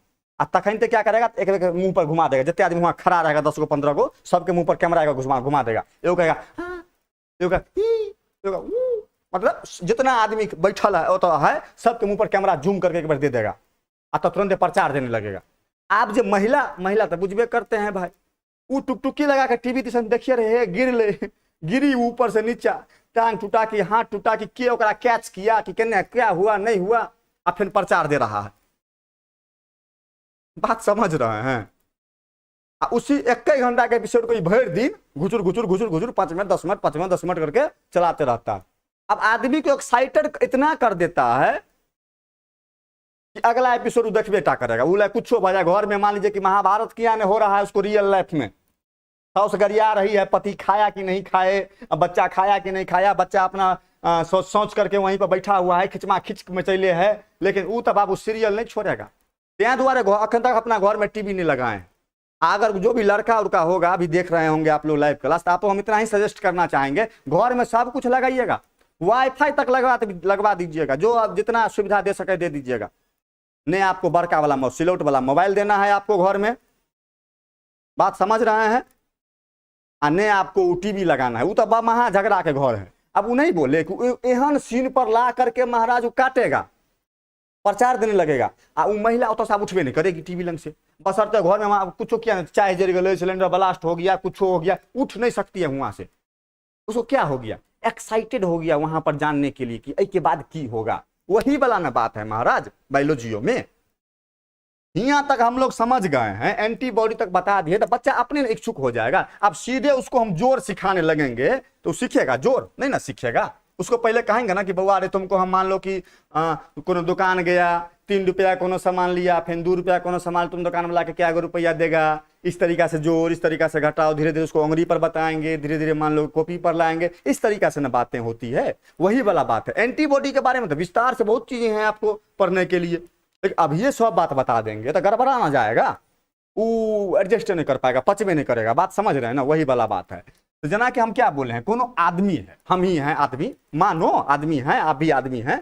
तखन तो क्या करेगा, एक मुंह पर घुमा देगा, जितने आदमी वहां खड़ा रहेगा 10 को 15 को, सबके मुंह पर कैमरा घुमा देगा। एगो कहेगा हाँ, मतलब जितना आदमी बैठल है तो है, सबके मुंह पर कैमरा जूम करके एक बार दे देगा, तो तुरंत प्रचार देने लगेगा। आप जो महिला तो बुझबे करते हैं भाई, वो टुकटुकी लगा के टीवी दिशन देखिए रहे, गिरी ऊपर से नीचा, टांग टूटा कि हाथ टूटा कि के ओकरा कैच किया कि केने क्या हुआ नहीं हुआ, अब फिर प्रचार दे रहा है। बात समझ रहे हैं? उसी 1 घंटा के एपिसोड को भर दिन घुचुर घुचुर घुचुर घुचुर 5 मिनट 10 मिनट 5 मिनट 10 मिनट करके चलाते रहता है। अब आदमी को एक्साइटेड इतना कर देता है कि अगला एपिसोड देखबे टा करेगा। वो कुछ बजा घर में मान लीजिए कि महाभारत किया ने हो रहा है, उसको रियल लाइफ में साउस गरिया रही है, पति खाया कि नहीं खाए, बच्चा खाया कि नहीं खाया, बच्चा अपना सोच करके वहीं पर बैठा हुआ है, खिचमा खिच में चले है, लेकिन वो तब बाबू सीरियल नहीं छोड़ेगा। त्या द्वारे अखन तक अपना घर में टीवी नहीं लगाए। अगर जो भी लड़का उड़का होगा, अभी देख रहे होंगे आप लोग लाइव क्लास, तो आपको हम इतना ही सजेस्ट करना चाहेंगे, घर में सब कुछ लगाइएगा, वाईफाई तक लगवा दीजिएगा, जो आप जितना सुविधा दे सके दे दीजिएगा। नहीं आपको बड़का वाला सिलौट वाला मोबाइल देना है आपको घर में, बात समझ रहे हैं, ने आपको टीवी लगाना है। वो तो महा झगड़ा के घर है। अब वो नहीं बोले कि एहन सीन पर ला करके महाराज वो काटेगा, प्रचार देने लगेगा, वो महिला तो साहब उठबे नहीं करेगी टीवी लंग से, बसरते घर में कुछ किया, चाय जल गए, सिलेंडर ब्लास्ट हो गया, कुछ हो गया, उठ नहीं सकती है वहां से। उसको क्या हो गया, एक्साइटेड हो गया वहां पर जानने के लिए कि के बाद की होगा। वही वाला ना बात है महाराज बायोलॉजियों में। यहाँ तक हम लोग समझ गए हैं, एंटीबॉडी तक बता दिए, तो बच्चा अपने इच्छुक हो जाएगा। अब सीधे उसको हम जोर सिखाने लगेंगे तो सीखेगा? जोर नहीं ना सीखेगा। उसको पहले कहेंगे ना कि बउआ अरे तुमको हम मान लो कि कोनो दुकान गया, 3 रुपया कोनो सामान लिया, फिर 2 रुपया कोनो सामान, तुम दुकान में लाके क्या रुपया देगा, इस तरीका से जोड़, इस तरीका से घटाओ, धीरे धीरे उसको उंगली पर बताएंगे, धीरे धीरे मान लो कॉपी पर लाएंगे, इस तरीका से ना बातें होती है। वही वाला बात है। एंटीबॉडी के बारे में तो विस्तार से बहुत चीजें हैं आपको पढ़ने के लिए, लेकिन अब ये सब बात बता देंगे तो गड़बड़ा ना जाएगा, वो एडजस्ट नहीं कर पाएगा, पच में नहीं करेगा। बात समझ रहे हैं ना? वही वाला बात है। तो जना कि हम क्या बोले हैं, कोनो आदमी है, हम ही हैं आदमी, मानो आदमी हैं, आप भी आदमी हैं,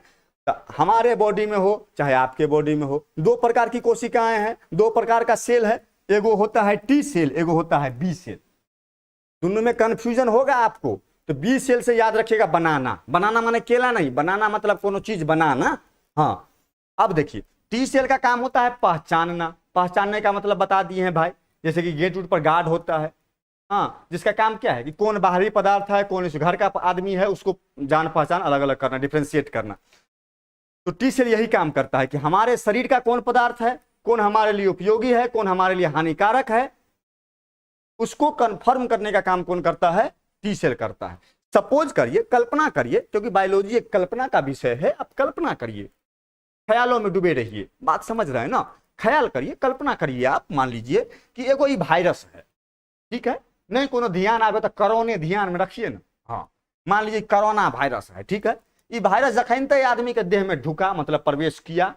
तो हमारे बॉडी में हो चाहे आपके बॉडी में हो, 2 प्रकार की कोशिकाएं हैं, 2 प्रकार का सेल है, एगो होता है टी सेल, एगो होता है बी सेल। दोनों में कंफ्यूजन होगा आपको, तो बी सेल से याद रखिएगा बनाना। बनाना माने केला नहीं, बनाना मतलब कोनो चीज बनाना। हाँ, अब देखिए टी सेल का काम होता है पहचानना। पहचानने का मतलब बता दिए हैं भाई, जैसे कि गेट उट पर गार्ड होता है, हाँ, जिसका काम क्या है कि कौन बाहरी पदार्थ है, कौन इस घर का आदमी है, उसको जान पहचान अलग अलग करना, डिफ्रेंशिएट करना। तो टी सेल यही काम करता है कि हमारे शरीर का कौन पदार्थ है, कौन हमारे लिए उपयोगी है, कौन हमारे लिए हानिकारक है, उसको कंफर्म करने का काम कौन करता है, टी सेल करता है। सपोज करिए, कल्पना करिए, क्योंकि बायोलॉजी एक कल्पना का विषय है, अब कल्पना करिए, ख्यालों में डूबे रहिए, बात समझ रहे हैं ना। ख्याल करिए, कल्पना करिए, आप मान लीजिए कि एगो ई वायरस है, ठीक है, नहीं कोनो ध्यान आवे तो कोरोना ध्यान में रखिए ना। हाँ, मान लीजिए कोरोना वायरस है, ठीक है, ये वायरस जखन तक आदमी के देह में ढुका, मतलब प्रवेश किया,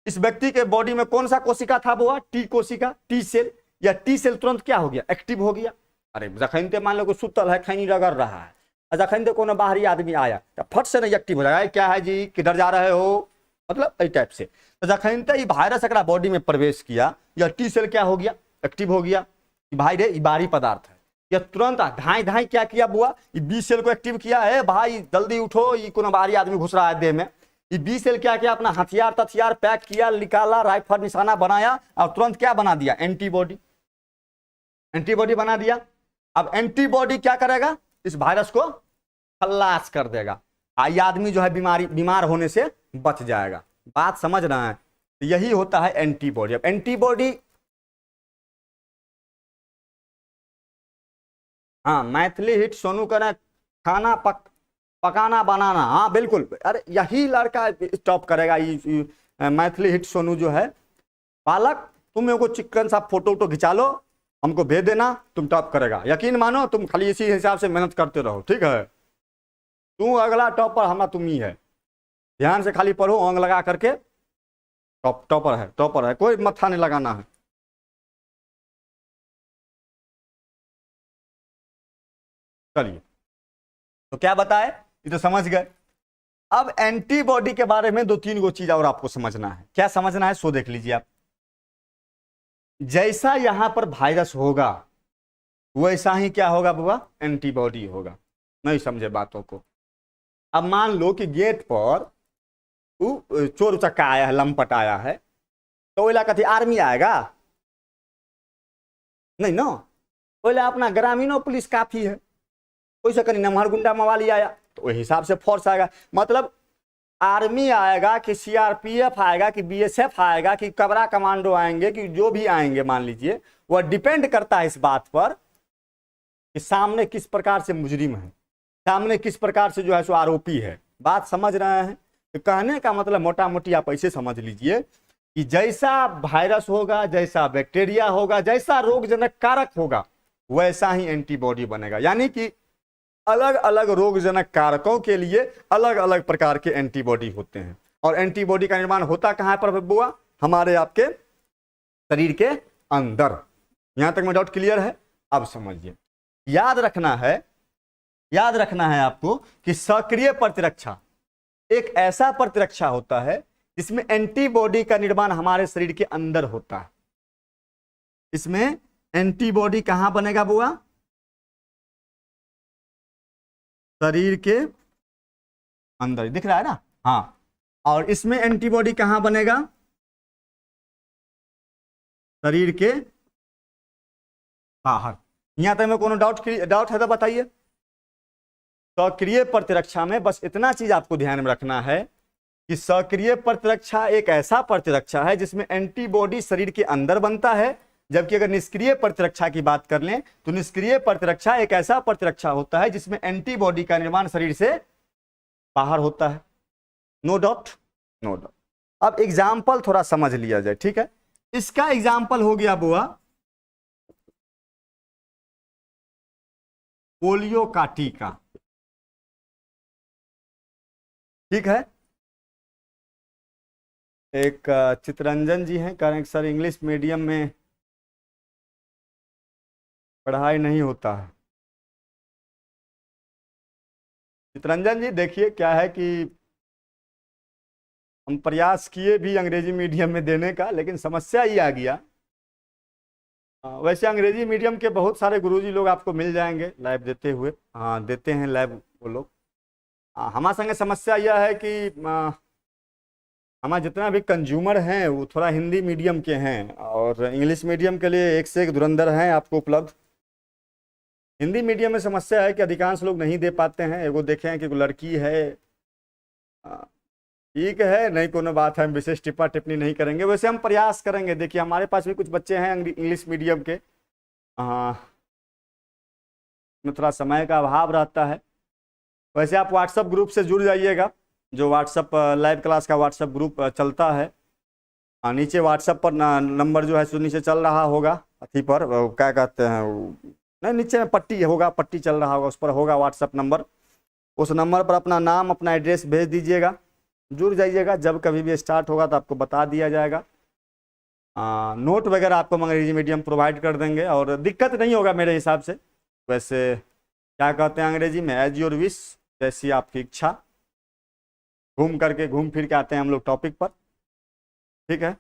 इस व्यक्ति के बॉडी में कौन सा कोशिका था बुआ, टी कोशिका, टी सेल, या टी सेल तुरंत क्या हो गया, एक्टिव हो गया। अरे जखन तक मान लो सुतल है, खैनी रगड़ रहा है, जखन तक कोनो बाहरी आदमी आया तो फट से नहीं एक्टिव हो जाएगा, क्या है जी, किधर जा रहे हो, मतलब इस टाइप से। तो जखन तक वायरस एक बॉडी में प्रवेश किया, या टी सेल क्या हो गया, एक्टिव हो गया, भाई रे बाहरी पदार्थ है, या तुरंत धाई धाई क्या किया बुआ, ये बी सेल को एक्टिव किया है, भाई जल्दी उठो, ये कोनो बाहरी आदमी घुस रहा है देह में। ये बी सेल क्या किया, अपना हथियार तथियार पैक किया, निकाला, राइफल निशाना बनाया, और तुरंत क्या बना दिया, एंटीबॉडी, एंटीबॉडी बना दिया। अब एंटीबॉडी क्या करेगा, इस वायरस को खल्लास कर देगा, ये आदमी जो है बीमार होने से बच जाएगा। बात समझ रहे हैं, तो यही होता है एंटीबॉडी। अब एंटीबॉडी, हाँ, मैथिली हिट सोनू करें, खाना पकाना बनाना, हाँ बिल्कुल, अरे यही लड़का टॉप करेगा, ये मैथिली हिट सोनू जो है। बालक, तुम मेरे को चिकन सा फोटो वोटो खिंचा लो, हमको भेज देना, तुम टॉप करेगा, यकीन मानो, तुम खाली इसी हिसाब से मेहनत करते रहो, ठीक है। तू अगला टॉपर, हमारा तुम ही है, ध्यान से खाली पढ़ो, अंग लगा करके, टॉपर है, टॉपर है, कोई मत्था नहीं लगाना है। चलिए, तो क्या बताए, ये तो समझ गए। अब एंटीबॉडी के बारे में दो तीन गो चीज और आपको समझना है। क्या समझना है, सो देख लीजिए आप। जैसा यहां पर वायरस होगा, वैसा ही क्या होगा बुआ, एंटीबॉडी होगा। नहीं समझे बातों को। अब मान लो कि गेट पर चोर उचक्का आया है, लंपट आया है, तो ओला कथी आर्मी आएगा, नहीं ना, ओला अपना ग्रामीणों पुलिस काफी है, वैसे कहीं नमहर गुंडा मवाली आया तो वही हिसाब से फोर्स आएगा। मतलब आर्मी आएगा कि सीआरपीएफ आएगा कि बीएसएफ आएगा कि कबरा कमांडो आएंगे कि जो भी आएंगे, मान लीजिए, वह डिपेंड करता है इस बात पर कि सामने किस प्रकार से मुजरिम है, सामने किस प्रकार से जो है सो आरोपी है। बात समझ रहे हैं। तो कहने का मतलब मोटा मोटी आप ऐसे समझ लीजिए कि जैसा वायरस होगा, जैसा बैक्टीरिया होगा, जैसा रोगजनक कारक होगा, वैसा ही एंटीबॉडी बनेगा। यानी कि अलग अलग रोगजनक कारकों के लिए अलग अलग प्रकार के एंटीबॉडी होते हैं। और एंटीबॉडी का निर्माण होता कहां पर बुआ, हमारे आपके शरीर के अंदर। यहां तक में डाउट क्लियर है। अब समझिए, याद रखना है आपको कि सक्रिय प्रतिरक्षा एक ऐसा प्रतिरक्षा होता है जिसमें एंटीबॉडी का निर्माण हमारे शरीर के अंदर होता है। इसमें एंटीबॉडी कहां बनेगा बुआ, शरीर के अंदर, दिख रहा है ना, हाँ। और इसमें एंटीबॉडी कहां बनेगा, शरीर के बाहर। यहां तक में कोनो डाउट है तो बताइए। सक्रिय प्रतिरक्षा में बस इतना चीज आपको ध्यान में रखना है कि सक्रिय प्रतिरक्षा एक ऐसा प्रतिरक्षा है जिसमें एंटीबॉडी शरीर के अंदर बनता है, जबकि अगर निष्क्रिय प्रतिरक्षा की बात कर लें तो निष्क्रिय प्रतिरक्षा एक ऐसा प्रतिरक्षा होता है जिसमें एंटीबॉडी का निर्माण शरीर से बाहर होता है। No doubt, no doubt. अब एग्जाम्पल थोड़ा समझ लिया जाए, ठीक है। इसका एग्जाम्पल हो गया बुआ पोलियो का टीका, ठीक है। एक चितरंजन जी हैं, कह रहे हैं सर इंग्लिश मीडियम में पढ़ाई नहीं होता है। चितरंजन जी देखिए, क्या है कि हम प्रयास किए भी अंग्रेजी मीडियम में देने का, लेकिन समस्या ये आ गया। वैसे अंग्रेजी मीडियम के बहुत सारे गुरुजी लोग आपको मिल जाएंगे लाइव देते हुए, हाँ देते हैं लाइव वो लोग। हमारे संगे समस्या यह है कि हमारे जितना भी कंज्यूमर हैं वो थोड़ा हिंदी मीडियम के हैं, और इंग्लिश मीडियम के लिए एक से एक धुरंधर हैं आपको उपलब्ध। हिंदी मीडियम में समस्या है कि अधिकांश लोग नहीं दे पाते हैं। एगो देखे हैं कि एगो लड़की है, ठीक है, नहीं कोनो बात है, हम विशेष टिप्पा टिप्पणी नहीं करेंगे, वैसे हम प्रयास करेंगे। देखिए हमारे पास भी कुछ बच्चे हैं इंग्लिश मीडियम के, में थोड़ा समय का अभाव रहता है। वैसे आप व्हाट्सएप ग्रुप से जुड़ जाइएगा, जो व्हाट्सएप लाइव क्लास का व्हाट्सएप ग्रुप चलता है। नीचे व्हाट्सएप पर नंबर जो है सो नीचे चल रहा होगा, अथी पर क्या कहते हैं, नहीं नीचे में पट्टी होगा, पट्टी चल रहा होगा, उस पर होगा व्हाट्सएप नंबर। उस नंबर पर अपना नाम अपना एड्रेस भेज दीजिएगा, जुड़ जाइएगा। जब कभी भी स्टार्ट होगा तो आपको बता दिया जाएगा। नोट वगैरह आपको अंग्रेजी मीडियम प्रोवाइड कर देंगे और दिक्कत नहीं होगा मेरे हिसाब से। वैसे क्या कहते हैं अंग्रेजी में, एज योर विश, जैसी आपकी इच्छा। घूम फिर के आते हैं हम लोग टॉपिक पर, ठीक है।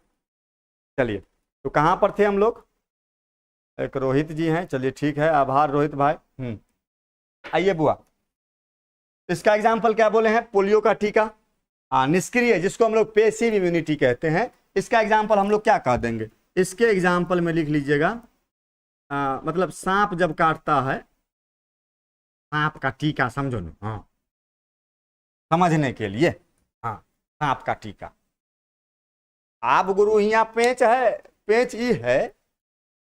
चलिए, तो कहाँ पर थे हम लोग? एक रोहित जी हैं, चलिए ठीक है, आभार रोहित भाई। आइए बुआ, इसका एग्जाम्पल क्या बोले हैं? पोलियो का टीका, निष्क्रिय, जिसको हम लोग पैसिव इम्यूनिटी कहते हैं। इसका एग्जाम्पल हम लोग क्या कह देंगे? इसके एग्जाम्पल में लिख लीजिएगा, मतलब सांप जब काटता है, सांप का टीका, समझो ना, हाँ, समझने के लिए, हाँ, सांप का टीका। आप गुरु यहाँ पेंच है, पेंच ये है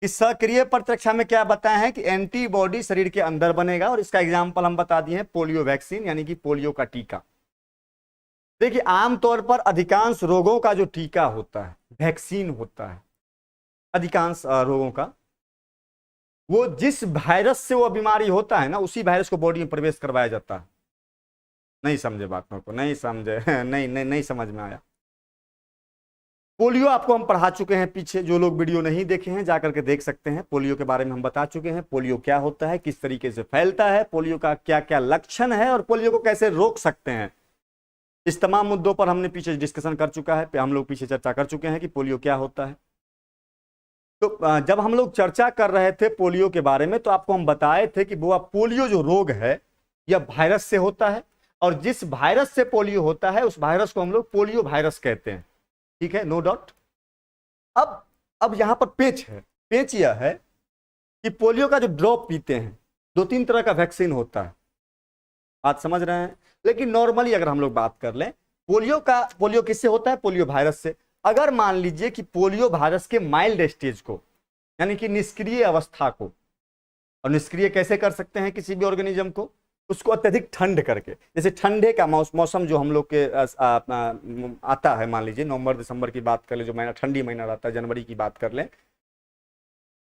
कि सक्रिय प्रतिरक्षा में क्या बताए हैं कि एंटीबॉडी शरीर के अंदर बनेगा, और इसका एग्जाम्पल हम बता दिए हैं पोलियो वैक्सीन, यानी कि पोलियो का टीका। देखिए आमतौर पर अधिकांश रोगों का जो टीका होता है, वैक्सीन होता है, अधिकांश रोगों का, वो जिस वायरस से वो बीमारी होता है ना, उसी वायरस को बॉडी में प्रवेश करवाया जाता है। नहीं समझे बातों को? नहीं समझे? नहीं समझ में आया। पोलियो आपको हम पढ़ा चुके हैं पीछे, जो लोग वीडियो नहीं देखे हैं जाकर के देख सकते हैं। पोलियो के बारे में हम बता चुके हैं, पोलियो क्या होता है, किस तरीके से फैलता है, पोलियो का क्या क्या लक्षण है, और पोलियो को कैसे रोक सकते हैं। इस तमाम मुद्दों पर हमने पीछे डिस्कशन कर चुका है, हम लोग पीछे चर्चा कर चुके हैं कि पोलियो क्या होता है। तो जब हम लोग चर्चा कर रहे थे पोलियो के बारे में, तो आपको हम बताए थे कि वो पोलियो जो रोग है यह वायरस से होता है, और जिस वायरस से पोलियो होता है उस वायरस को हम लोग पोलियो वायरस कहते हैं, ठीक है, नो डाउट। अब यहां पर पेच है, पेच यह है कि पोलियो का जो ड्रॉप पीते हैं, 2-3 तरह का वैक्सीन होता है, बात समझ रहे हैं। लेकिन नॉर्मली अगर हम लोग बात कर लें, पोलियो किससे होता है? पोलियो वायरस से। अगर मान लीजिए कि पोलियो वायरस के माइल्ड स्टेज को, यानी कि निष्क्रिय अवस्था को, और निष्क्रिय कैसे कर सकते हैं किसी भी ऑर्गेनिज्म को? उसको अत्यधिक ठंड करके, जैसे ठंडे का मौसम जो हम लोग के आता है, मान लीजिए नवंबर दिसंबर की बात कर ले, जो महीना ठंडी महीना रहता है, जनवरी की बात कर लें,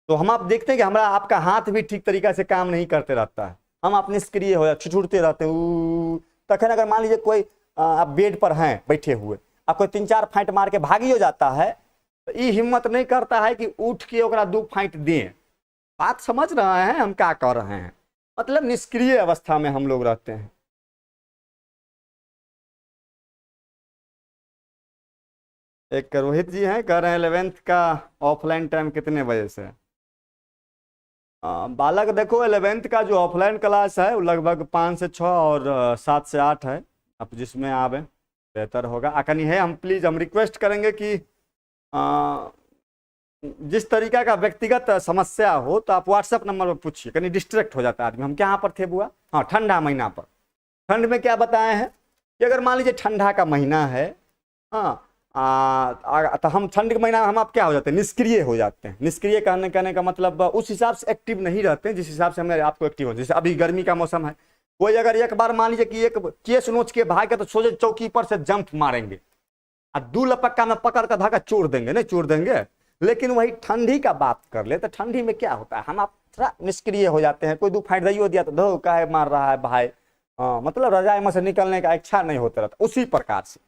तो हम आप देखते हैं कि हमारा आपका हाथ भी ठीक तरीका से काम नहीं करते रहता है, हम आप निष्क्रिय हो जाते, छुटते रहते हैं। तखन अगर मान लीजिए कोई आप बेड पर हैं बैठे हुए, आप कोई 3-4 फाइट मार के भागी हो जाता है, तो ये हिम्मत नहीं करता है कि उठ के ओकरा 2 फाइट दें। बात समझ रहे हैं हम क्या कर रहे हैं? मतलब निष्क्रिय अवस्था में हम लोग रहते हैं। एक रोहित जी हैं, कह रहे हैं 11th का ऑफलाइन टाइम कितने बजे से है? बालक देखो, 11th का जो ऑफलाइन क्लास है वो लगभग 5 से 6 और 7 से 8 है। आप जिसमें आवे बेहतर होगा। अकनी है, हम प्लीज़ हम रिक्वेस्ट करेंगे कि जिस तरीका का व्यक्तिगत समस्या हो तो आप व्हाट्सएप नंबर पर पूछिए, कहीं डिस्ट्रैक्ट हो जाता है आदमी। हम क्या पर थे बुआ? हाँ, ठंडा महीना पर। ठंड में क्या बताए हैं कि अगर मान लीजिए ठंडा का महीना है, हाँ, तो हम ठंड के महीना में हम आप क्या हो जाते हैं? निष्क्रिय हो जाते हैं। निष्क्रिय कहने का मतलब उस हिसाब से एक्टिव नहीं रहते हैं जिस हिसाब से हमें आपको एक्टिव हो। जैसे अभी गर्मी का मौसम है, कोई अगर एक बार मान लीजिए कि एक केस नोच के भाग के तो सोचे चौकी पर से जंप मारेंगे और 2 लपक्का में पकड़ कर धागा चोड़ देंगे, नहीं चोड़ देंगे। लेकिन वही ठंडी का बात कर ले तो ठंडी में क्या होता है, हम आप थोड़ा निष्क्रिय हो जाते हैं। कोई 2 फाइट दइयो दिया तो धो काहे मार रहा है भाई, मतलब रजाई में से निकलने का इच्छा नहीं होता रहता। उसी प्रकार से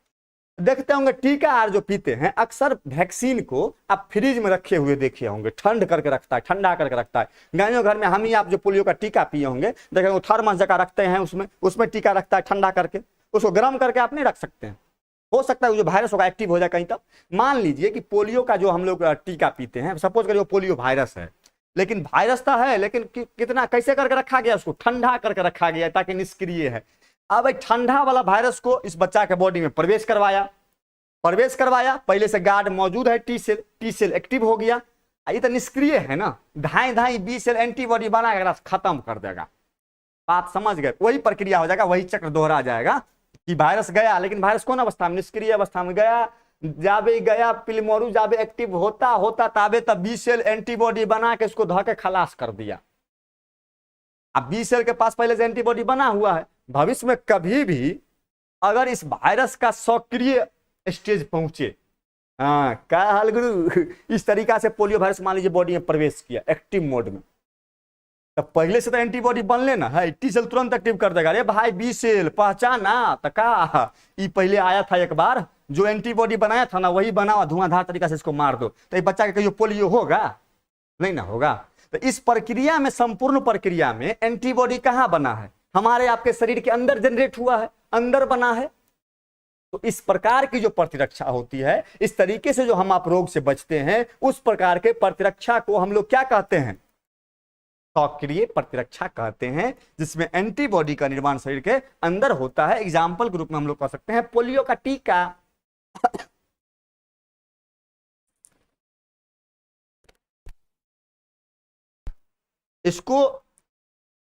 देखते होंगे टीका आर जो पीते हैं, अक्सर वैक्सीन को आप फ्रिज में रखे हुए देखे होंगे, ठंड करके रखता है, ठंडा करके रखता है। गायों घर में हम ही आप जो पोलियो का टीका पिए होंगे देखेंगे, थर्मस जगह रखते हैं, उसमें टीका रखता है ठंडा करके। उसको गर्म करके आप नहीं रख सकते हैं, हो सकता है जो वायरस होगा एक्टिव हो जाए कहीं तक। मान लीजिए कि पोलियो का जो हम लोग टीका पीते हैं, सपोज करिए पोलियो वायरस है, लेकिन वायरस तो है, लेकिन कितना कैसे करके रखा गया? उसको ठंडा करके रखा गया ताकि निष्क्रिय है। अब ठंडा वाला वायरस को इस बच्चा के बॉडी में प्रवेश करवाया, पहले से गार्ड मौजूद है, टी सेल एक्टिव हो गया। ये तो निष्क्रिय है ना, धाई धाई बी सेल एंटीबॉडी बना के खत्म कर देगा। बात समझ गए? वही प्रक्रिया हो जाएगा, वही चक्र दोहरा जाएगा कि वायरस गया, लेकिन वायरस कौन अवस्था में? निष्क्रिय अवस्था में गया, जाबे गया पिलमोरू जाबे एक्टिव होता होता ताबे तब बी सेल एंटीबॉडी बना के उसको धोके खलास कर दिया। अब बी सेल के पास पहले से एंटीबॉडी बना हुआ है, भविष्य में कभी भी अगर इस वायरस का सक्रिय स्टेज पहुंचे, हाँ क्या हाल गुरु, इस तरीका से पोलियो वायरस मान लीजिए बॉडी में प्रवेश किया एक्टिव मोड में, तब पहले से तो एंटीबॉडी बन लेना है, टी सेल तुरंत एक्टिव कर देगा। अरे भाई बी सेल पहचाना तो का ये पहले आया था एक बार, जो एंटीबॉडी बनाया था ना वही बना, धुआंधार तरीका से इसको मार दो, तो ये बच्चा के कहियो पोलियो होगा? नहीं ना होगा। तो इस प्रक्रिया में, संपूर्ण प्रक्रिया में एंटीबॉडी कहाँ बना है? हमारे आपके शरीर के अंदर जनरेट हुआ है, अंदर बना है। तो इस प्रकार की जो प्रतिरक्षा होती है, इस तरीके से जो हम आप रोग से बचते हैं, उस प्रकार के प्रतिरक्षा को हम लोग क्या कहते हैं? सक्रिय प्रतिरक्षा कहते हैं, जिसमें एंटीबॉडी का निर्माण शरीर के अंदर होता है। एग्जाम्पल के रूप में हम लोग कह सकते हैं पोलियो का टीका। इसको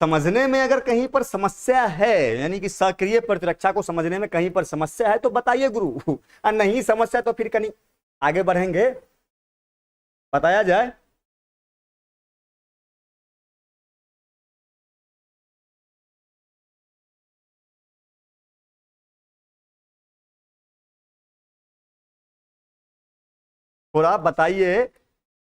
समझने में अगर कहीं पर समस्या है, यानी कि सक्रिय प्रतिरक्षा को समझने में कहीं पर समस्या है तो बताइए गुरु, और नहीं समस्या तो फिर कहीं आगे बढ़ेंगे, बताया जाए। थोड़ा बताइए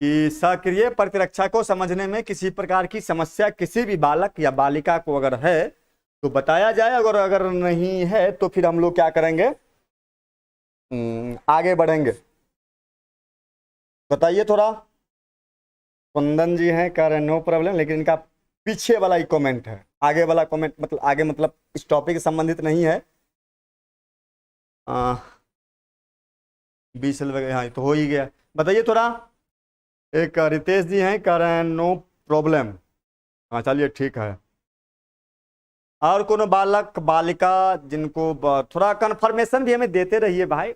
कि सक्रिय प्रतिरक्षा को समझने में किसी प्रकार की समस्या किसी भी बालक या बालिका को अगर है तो बताया जाए, अगर अगर नहीं है तो फिर हम लोग क्या करेंगे, आगे बढ़ेंगे। बताइए थोड़ा। कुंदन जी हैं, कह रहे हैं नो प्रॉब्लम, लेकिन इनका पीछे वाला ही कमेंट है, आगे वाला कमेंट मतलब आगे मतलब इस टॉपिक से संबंधित नहीं है। 20 वगैरह, हाँ तो हो ही गया। बताइए थोड़ा। एक रितेश जी हैं, कह रहे हैं नो प्रॉब्लम। हाँ चलिए ठीक है। और कोनो बालक बालिका जिनको थोड़ा कंफर्मेशन भी हमें देते रहिए भाई।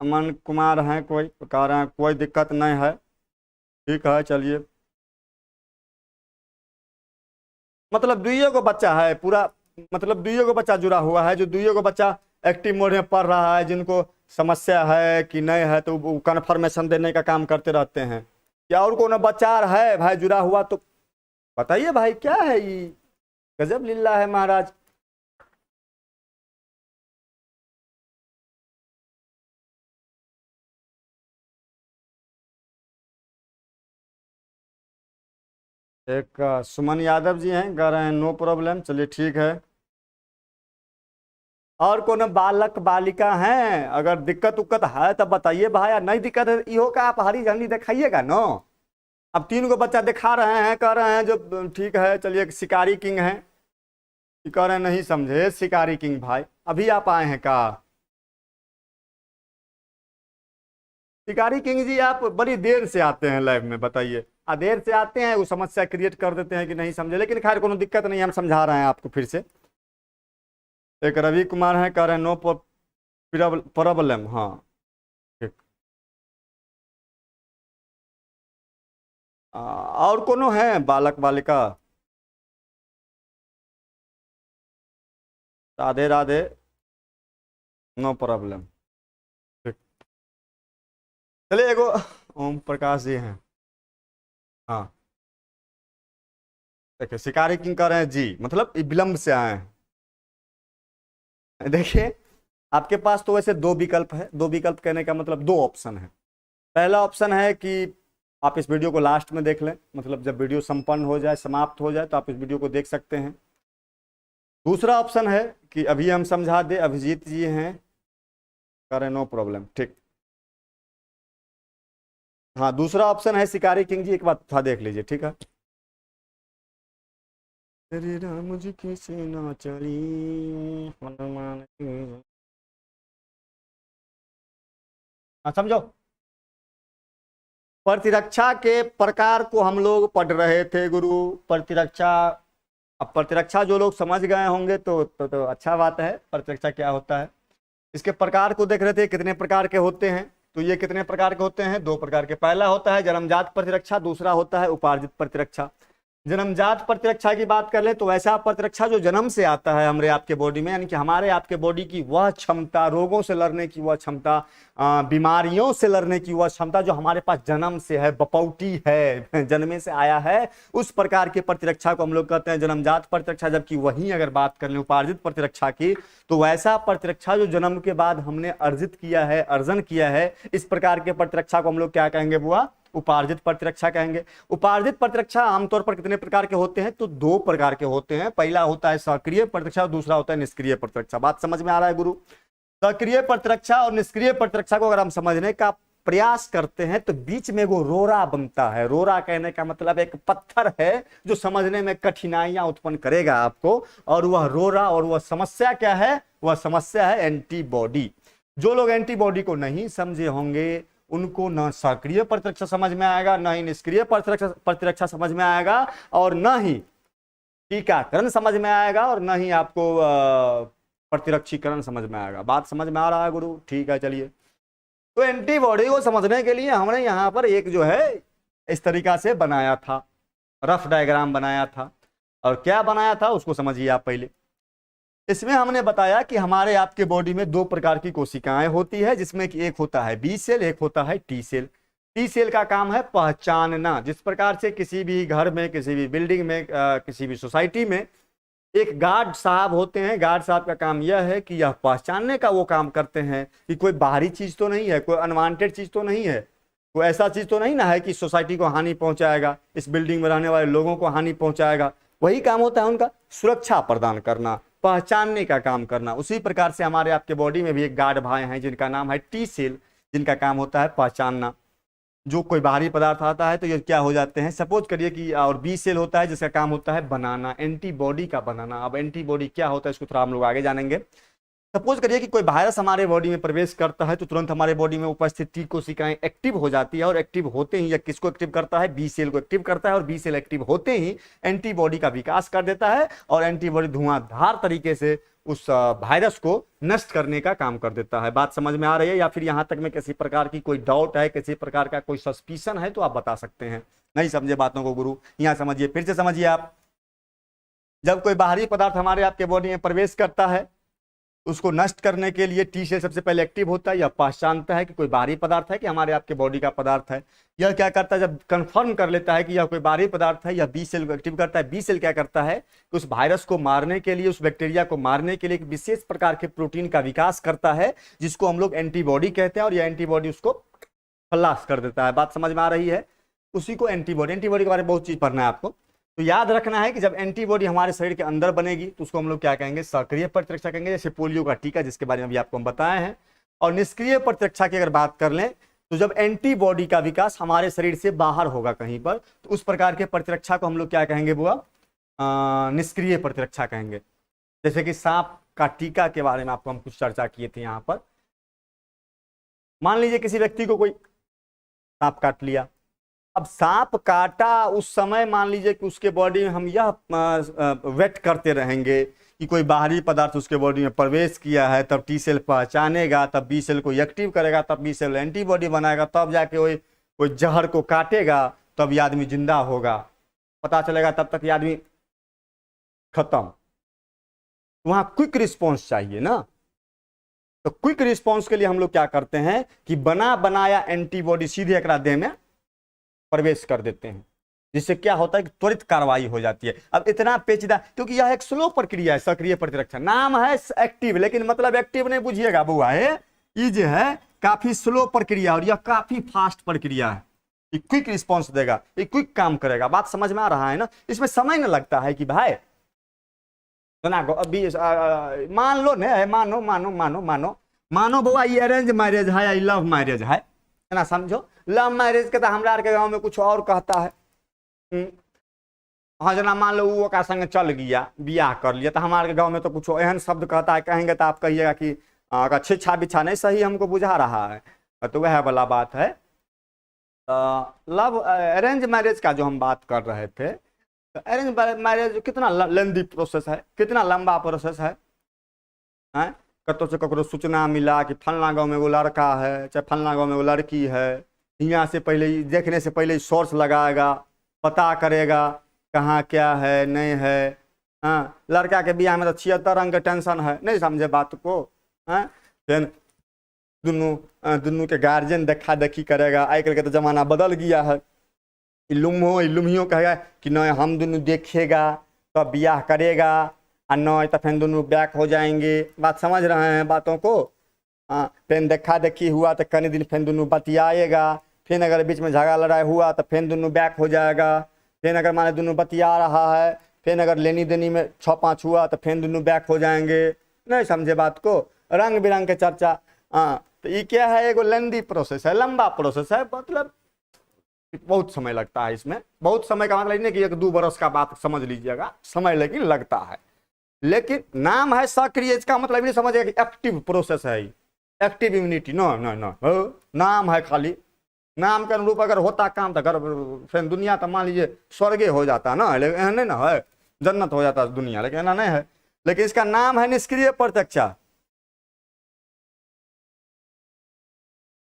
अमन कुमार हैं, कोई कह रहे हैं कोई दिक्कत नहीं है, ठीक है चलिए। मतलब दुइयों को बच्चा है पूरा, मतलब दुइयों को बच्चा जुड़ा हुआ है, जो दुइयों को बच्चा एक्टिव मोड में पढ़ रहा है, जिनको समस्या है कि नहीं है तो वो कन्फर्मेशन देने का काम करते रहते हैं। क्या और कोनो बच्चा है भाई जुड़ा हुआ तो बताइए भाई, क्या है ये? गजब लीला है महाराज। एक सुमन यादव जी हैं, कह रहे हैं नो प्रॉब्लम, चलिए ठीक है। और कोनो बालक बालिका हैं, अगर दिक्कत उक्कत है तो बताइए भाई, नहीं दिक्कत है इहो का आप हरी झंडी दिखाइएगा नो। अब 3 को बच्चा दिखा रहे हैं, कह रहे हैं जो ठीक है चलिए, शिकारी किंग हैं, कह रहे हैं नहीं समझे शिकारी किंग भाई, अभी आप आए हैं का? शिकारी किंग जी आप बड़ी देर से आते हैं लाइव में, बताइए। देर से आते हैं, वो समस्या क्रिएट कर देते हैं कि नहीं समझे, लेकिन खैर कोनो दिक्कत नहीं, हम समझा रहे हैं आपको फिर से। एक रवि कुमार है, कह रहे हैं नो प्रॉब्लम, हाँ ठीक। और कोनो है बालक बालिका? राधे राधे, नो प्रॉब्लम, ठीक। चलिए एगो ओम प्रकाश जी हैं, हाँ देखिए शिकारी किंग कह रहे हैं जी, मतलब विलंब से आए हैं। देखिए आपके पास तो वैसे 2 विकल्प है, 2 विकल्प कहने का मतलब 2 ऑप्शन है। पहला ऑप्शन है कि आप इस वीडियो को लास्ट में देख लें, मतलब जब वीडियो संपन्न हो जाए, समाप्त हो जाए तो आप इस वीडियो को देख सकते हैं। दूसरा ऑप्शन है कि अभी हम समझा दे, अभिजीत जी हैं, करें नो प्रॉब्लम, ठीक। हाँ दूसरा ऑप्शन है शिकारी किंग जी, एक बात था देख लीजिए, ठीक है। श्री राम जी की सेना चली हनुमान की, हाँ समझो। प्रतिरक्षा के प्रकार को हम लोग पढ़ रहे थे गुरु, प्रतिरक्षा। अब प्रतिरक्षा जो लोग समझ गए होंगे तो अच्छा बात है, प्रतिरक्षा क्या होता है। इसके प्रकार को देख रहे थे, कितने प्रकार के होते हैं। तो ये कितने प्रकार के होते हैं? 2 प्रकार के। पहला होता है जन्मजात प्रतिरक्षा, दूसरा होता है उपार्जित प्रतिरक्षा। जन्मजात प्रतिरक्षा की बात कर ले तो वैसा प्रतिरक्षा जो जन्म से आता है हमारे आपके बॉडी में, यानी कि हमारे आपके बॉडी की वह क्षमता, रोगों से लड़ने की वह क्षमता, बीमारियों से लड़ने की वह क्षमता जो हमारे पास जन्म से है, बपौटी है, जन्मे से आया है, उस प्रकार की प्रतिरक्षा को हम लोग कहते हैं जन्मजात प्रतिरक्षा। जबकि वहीं अगर बात कर लें उपार्जित प्रतिरक्षा की, तो वैसा प्रतिरक्षा जो जन्म के बाद हमने अर्जित किया है, अर्जन किया है, इस प्रकार के प्रतिरक्षा को हम लोग क्या कहेंगे? बुआ, उपार्जित प्रतिरक्षा कहेंगे। उपार्जित प्रतिरक्षा आमतौर पर कितने प्रकार के होते हैं? तो 2 प्रकार के होते हैं। पहला होता है सक्रिय प्रतिरक्षा और दूसरा होता है निष्क्रिय प्रतिरक्षा। बात समझ में आ रहा है गुरु? सक्रिय प्रतिरक्षा और निष्क्रिय प्रतिरक्षा को अगर हम समझने का प्रयास करते हैं तो बीच में वो रोरा बनता है। रोरा कहने का मतलब एक पत्थर है जो समझने में कठिनाइयां उत्पन्न करेगा आपको, और वह रोरा और वह समस्या क्या है? वह समस्या है एंटीबॉडी। जो लोग एंटीबॉडी को नहीं समझे होंगे उनको न सक्रिय प्रतिरक्षा समझ में आएगा, न ही निष्क्रिय प्रतिरक्षा समझ में आएगा, और न ही टीकाकरण समझ में आएगा, और न ही आपको प्रतिरक्षीकरण समझ में आएगा। बात समझ में आ रहा है गुरु? ठीक है, चलिए। तो एंटीबॉडी को समझने के लिए हमने यहाँ पर एक जो है इस तरीका से बनाया था, रफ डायग्राम बनाया था। और क्या बनाया था उसको समझिए आप पहले। इसमें हमने बताया कि हमारे आपके बॉडी में 2 प्रकार की कोशिकाएं होती है, जिसमें कि एक होता है बी सेल, एक होता है टी सेल। टी सेल का काम है पहचानना। जिस प्रकार से किसी भी घर में, किसी भी बिल्डिंग में, किसी भी सोसाइटी में एक गार्ड साहब होते हैं, गार्ड साहब का काम यह है कि यह पहचानने का वो काम करते हैं कि कोई बाहरी चीज तो नहीं है, कोई अनवांटेड चीज तो नहीं है, कोई ऐसा चीज तो नहीं ना है कि सोसाइटी को हानि पहुंचाएगा, इस बिल्डिंग में रहने वाले लोगों को हानि पहुंचाएगा। वही काम होता है उनका, सुरक्षा प्रदान करना, पहचानने का काम करना। उसी प्रकार से हमारे आपके बॉडी में भी एक गार्ड भाई हैं जिनका नाम है टी सेल, जिनका काम होता है पहचानना। जो कोई बाहरी पदार्थ आता है तो ये क्या हो जाते हैं, सपोज करिए कि, और बी सेल होता है जिसका काम होता है बनाना, एंटीबॉडी का बनाना। अब एंटीबॉडी क्या होता है इसको थोड़ा हम लोग आगे जानेंगे। सपोज करिए कि कोई वायरस हमारे बॉडी में प्रवेश करता है तो तुरंत हमारे बॉडी में उपस्थित टी कोशिकाएं एक्टिव हो जाती है, और एक्टिव होते ही, या किसको एक्टिव करता है? बी सेल को एक्टिव करता है, और बी सेल एक्टिव होते ही एंटीबॉडी का विकास कर देता है, और एंटीबॉडी धुआंधार तरीके से उस वायरस को नष्ट करने का काम कर देता है। बात समझ में आ रही है? या फिर यहां तक में किसी प्रकार की कोई डाउट है, किसी प्रकार का कोई सस्पिशन है तो आप बता सकते हैं। नहीं समझे बातों को गुरु? यहां समझिए, फिर से समझिए आप। जब कोई बाहरी पदार्थ हमारे आपके बॉडी में प्रवेश करता है, उसको नष्ट करने के लिए टी सेल सबसे पहले एक्टिव होता है, या पहचानता है कि कोई बाहरी पदार्थ है कि हमारे आपके बॉडी का पदार्थ है। यह क्या करता है, जब कंफर्म कर लेता है कि यह कोई बाहरी पदार्थ है, या बी सेल को एक्टिव करता है। बी सेल क्या करता है कि उस वायरस को मारने के लिए, उस बैक्टीरिया को मारने के लिए एक विशेष प्रकार के प्रोटीन का विकास करता है, जिसको हम लोग एंटीबॉडी कहते हैं, और यह एंटीबॉडी उसको खलास कर देता है। बात समझ में आ रही है? उसी को एंटीबॉडी के बारे में बहुत चीज पढ़ना है आपको। तो याद रखना है कि जब एंटीबॉडी हमारे शरीर के अंदर बनेगी तो उसको हम लोग क्या कहेंगे? सक्रिय प्रतिरक्षा कहेंगे, जैसे पोलियो का टीका जिसके बारे में अभी आपको हम बताए हैं। और निष्क्रिय प्रतिरक्षा की अगर बात कर लें तो जब एंटीबॉडी का विकास हमारे शरीर से बाहर होगा कहीं पर, तो उस प्रकार के प्रतिरक्षा को हम लोग क्या कहेंगे बुआ? निष्क्रिय प्रतिरक्षा कहेंगे। जैसे कि सांप का टीका के बारे में आपको हम कुछ चर्चा किए थे यहाँ पर। मान लीजिए किसी व्यक्ति को कोई सांप काट लिया। अब सांप काटा उस समय मान लीजिए कि उसके बॉडी में हम यह वेट करते रहेंगे कि कोई बाहरी पदार्थ उसके बॉडी में प्रवेश किया है, तब टी सेल पहचानेगा, तब बी सेल को एक्टिव करेगा, तब बी सेल एंटीबॉडी बनाएगा, तब जाके कोई जहर को काटेगा, तब यह आदमी जिंदा होगा। पता चलेगा तब तक यह आदमी खत्म। वहां क्विक रिस्पॉन्स चाहिए ना। तो क्विक रिस्पॉन्स के लिए हम लोग क्या करते हैं कि बना बनाया एंटीबॉडी सीधे एकरा देह में प्रवेश कर देते हैं, जिससे क्या होता है कि त्वरित कार्रवाई हो जाती है। अब इतना पेचीदा, क्योंकि यह एक स्लो प्रक्रिया है। सक्रिय प्रतिरक्षा नाम है एक्टिव, लेकिन मतलब एक्टिव नहीं बुझिएगा बुआ, है ये जो है काफी स्लो प्रक्रिया, और यह काफी फास्ट प्रक्रिया है। ये क्विक रिस्पॉन्स देगा, ये क्विक काम करेगा। बात समझ में आ रहा है ना? इसमें समय न लगता है कि भाई अभी मान लो न, मानो मानो मानो मानो मानो बुआ ये अरेंज मैरिज है या लव मैरिज है ना? समझो, लव मैरिज के तो हमरा के गांव में कुछ और कहता है। हाँ जना मान लो वो का संग चल गया, बियाह कर लिया, तो हमारे गांव में तो कुछ एहन शब्द कहता है, कहेंगे तो आप कहिएगा कि छिछा बिछा नहीं सही हमको बुझा रहा है। तो वह वाला बात है। लव अरेंज मैरिज का जो हम बात कर रहे थे, तो अरेंज मैरिज कितना लेंदी प्रोसेस है, कितना लंबा प्रोसेस है। कतो से ककरो सूचना मिला कि फलना गांव में वो लड़का है, चाहे फलना गांव में वो लड़की है, यहाँ से पहले ही देखने से पहले ही सोर्स लगाएगा, पता करेगा कहाँ क्या है नहीं है। हाँ, लड़का के बियाह में तो 76 रंग के टेंशन है, नहीं समझे बात को। हाँ, फिर दुनू के गार्जियन देखा देखी करेगा। आजकल के तो जमाना बदल गया है, इल्लुमियों कहेगा कि नहीं हम दुनू देखेगा तो बियाह करेगा, और नहीं तो फिर दोनों बैक हो जाएंगे। बात समझ रहे हैं बातों को। हाँ, फिर देखा देखी हुआ तो कई दिन फिर दोनों बतियाएगा, फिर अगर बीच में झगड़ा लड़ाई हुआ तो फिर दोनों बैक हो जाएगा। फिर अगर माने दोनों बतिया रहा है, फिर अगर लेनी देनी में 6-5 हुआ तो फिर दोनों बैक हो जाएंगे, नहीं समझे बात को। रंग बिरंग के चर्चा। हाँ, तो ये क्या है, एगो लेंदी प्रोसेस है, लंबा प्रोसेस है, मतलब बहुत समय लगता है इसमें। बहुत समय का मतलब नहीं कि 1-2 बरस का बात समझ लीजिएगा, समय लेकिन लगता है। लेकिन नाम है सक्रिय, इसका मतलब नहीं समझिएगा कि एक्टिव प्रोसेस है, active immunity. No no no, नाम है खाली। नाम के अनुरूप अगर होता काम तो अगर फिर दुनिया तो मान लीजिए स्वर्गे हो जाता ना, लेकिन ऐसा नहीं ना है, जन्नत हो जाता दुनिया, लेकिन ऐसा नहीं है। लेकिन इसका नाम है निष्क्रिय प्रत्यक्षा।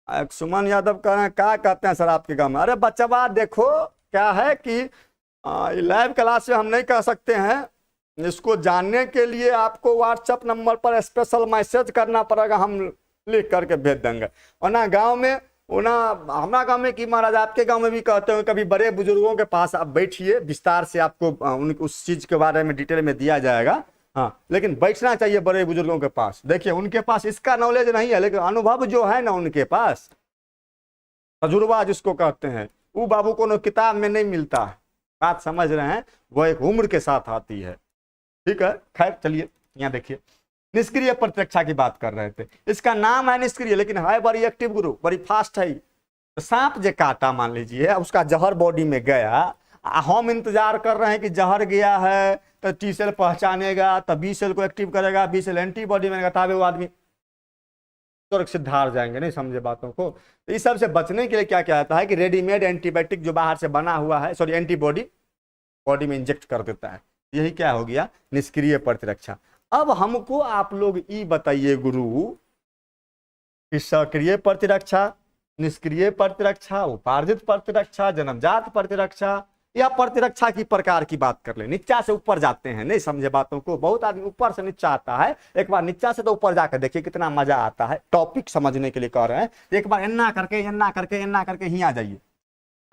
सुमन यादव कह रहे हैं क्या कहते हैं सर आपके गाँव में। अरे बच्चा देखो क्या है कि लाइव क्लास में हम नहीं कह सकते हैं, इसको जानने के लिए आपको व्हाट्सएप नंबर पर स्पेशल मैसेज करना पड़ेगा, हम लिख करके भेज देंगे। और ना गांव में ना हमारा गांव में कि महाराज आपके गांव में भी कहते हैं कभी बड़े बुजुर्गों के पास आप बैठिए, विस्तार से आपको उस चीज के बारे में डिटेल में दिया जाएगा। हाँ, लेकिन बैठना चाहिए बड़े बुजुर्गों के पास। देखिए उनके पास इसका नॉलेज नहीं है, लेकिन अनुभव जो है ना उनके पास, तजुर्बा जिसको कहते हैं, वो बाबू को किताब में नहीं मिलता है। बात समझ रहे हैं, वो एक उम्र के साथ आती है। ठीक है, खैर चलिए यहाँ देखिए, निष्क्रिय प्रतिरक्षा की बात कर रहे थे। इसका नाम है निष्क्रिय, लेकिन है बड़ी एक्टिव गुरु, बड़ी फास्ट है। तो सांप जो काटा मान लीजिए, उसका जहर बॉडी में गया, हम इंतजार कर रहे हैं कि जहर गया है तो टी सेल पहचानेगा, तो बी सेल को एक्टिव करेगा, बी सेल एंटीबॉडी में तब वो आदमी सुरक्षित हार जाएंगे, नहीं समझे बातों को। तो इस सब से बचने के लिए क्या क्या आता है कि रेडीमेड एंटीबायोटिक जो बाहर से बना हुआ है, सॉरी एंटीबॉडी बॉडी में इंजेक्ट कर देता है। यही क्या हो गया, निष्क्रिय प्रतिरक्षा। अब हमको आप लोग ये बताइए गुरु कि सक्रिय प्रतिरक्षा, निष्क्रिय प्रतिरक्षा, उपार्जित प्रतिरक्षा, जन्मजात प्रतिरक्षा, या प्रतिरक्षा की प्रकार की बात कर ले। नीचा से ऊपर जाते हैं, नहीं समझे बातों को। बहुत आदमी ऊपर से नीचा आता है, एक बार नीचा से तो ऊपर जाकर देखिए कितना मजा आता है। टॉपिक समझने के लिए कह रहे हैं, एक बार एन्ना करके ही आ जाइए।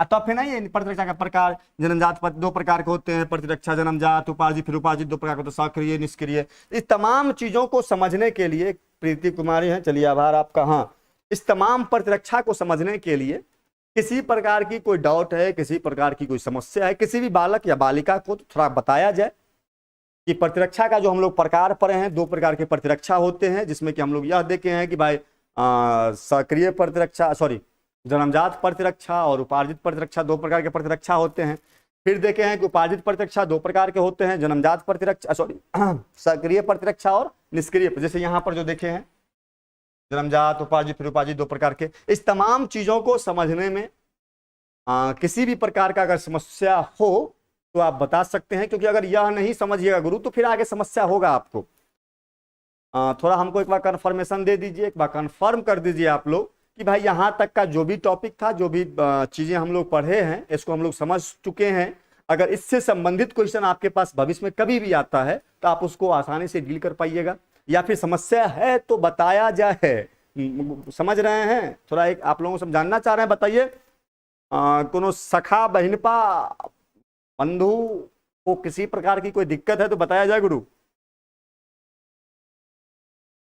तो फिर नहीं, प्रतिरक्षा का प्रकार जन्मजात 2 प्रकार के होते हैं, प्रतिरक्षा जन्मजात, उपार्जित, फिर उपार्जित 2 प्रकार के होते हैं, सक्रिय निष्क्रिय। इस तमाम चीजों को समझने के लिए प्रीति कुमारी हैं, चलिए आभार आपका। हाँ, इस तमाम प्रतिरक्षा को समझने के लिए किसी प्रकार की कोई डाउट है, किसी प्रकार की कोई समस्या है, किसी भी बालक या बालिका को तो थोड़ा बताया जाए कि प्रतिरक्षा का जो हम लोग प्रकार पढ़े हैं, 2 प्रकार के प्रतिरक्षा होते हैं, जिसमें कि हम लोग यह देखे हैं कि भाई सक्रिय प्रतिरक्षा, सॉरी जन्मजात प्रतिरक्षा और उपार्जित प्रतिरक्षा 2 प्रकार के प्रतिरक्षा होते हैं। फिर देखे हैं कि उपार्जित प्रतिरक्षा 2 प्रकार के होते हैं, जन्मजात प्रतिरक्षा, सॉरी सक्रिय प्रतिरक्षा और निष्क्रिय। जैसे यहाँ पर जो देखे हैं जन्मजात, उपार्जित, फिर उपार्जित 2 प्रकार के। इस तमाम चीजों को समझने में किसी भी प्रकार का अगर समस्या हो तो आप बता सकते हैं, क्योंकि अगर यह नहीं समझिएगा गुरु तो फिर आगे समस्या होगा आपको। थोड़ा हमको एक बार कन्फर्मेशन दे दीजिए, एक बार कन्फर्म कर दीजिए आप लोग कि भाई यहाँ तक का जो भी टॉपिक था, जो भी चीजें हम लोग पढ़े हैं, इसको हम लोग समझ चुके हैं। अगर इससे संबंधित क्वेश्चन आपके पास भविष्य में कभी भी आता है तो आप उसको आसानी से डील कर पाइएगा, या फिर समस्या है तो बताया जाए। समझ रहे हैं, थोड़ा एक आप लोगों से जानना चाह रहे हैं, बताइए। कोनो सखा बहनपा बंधु को किसी प्रकार की कोई दिक्कत है तो बताया जाए गुरु।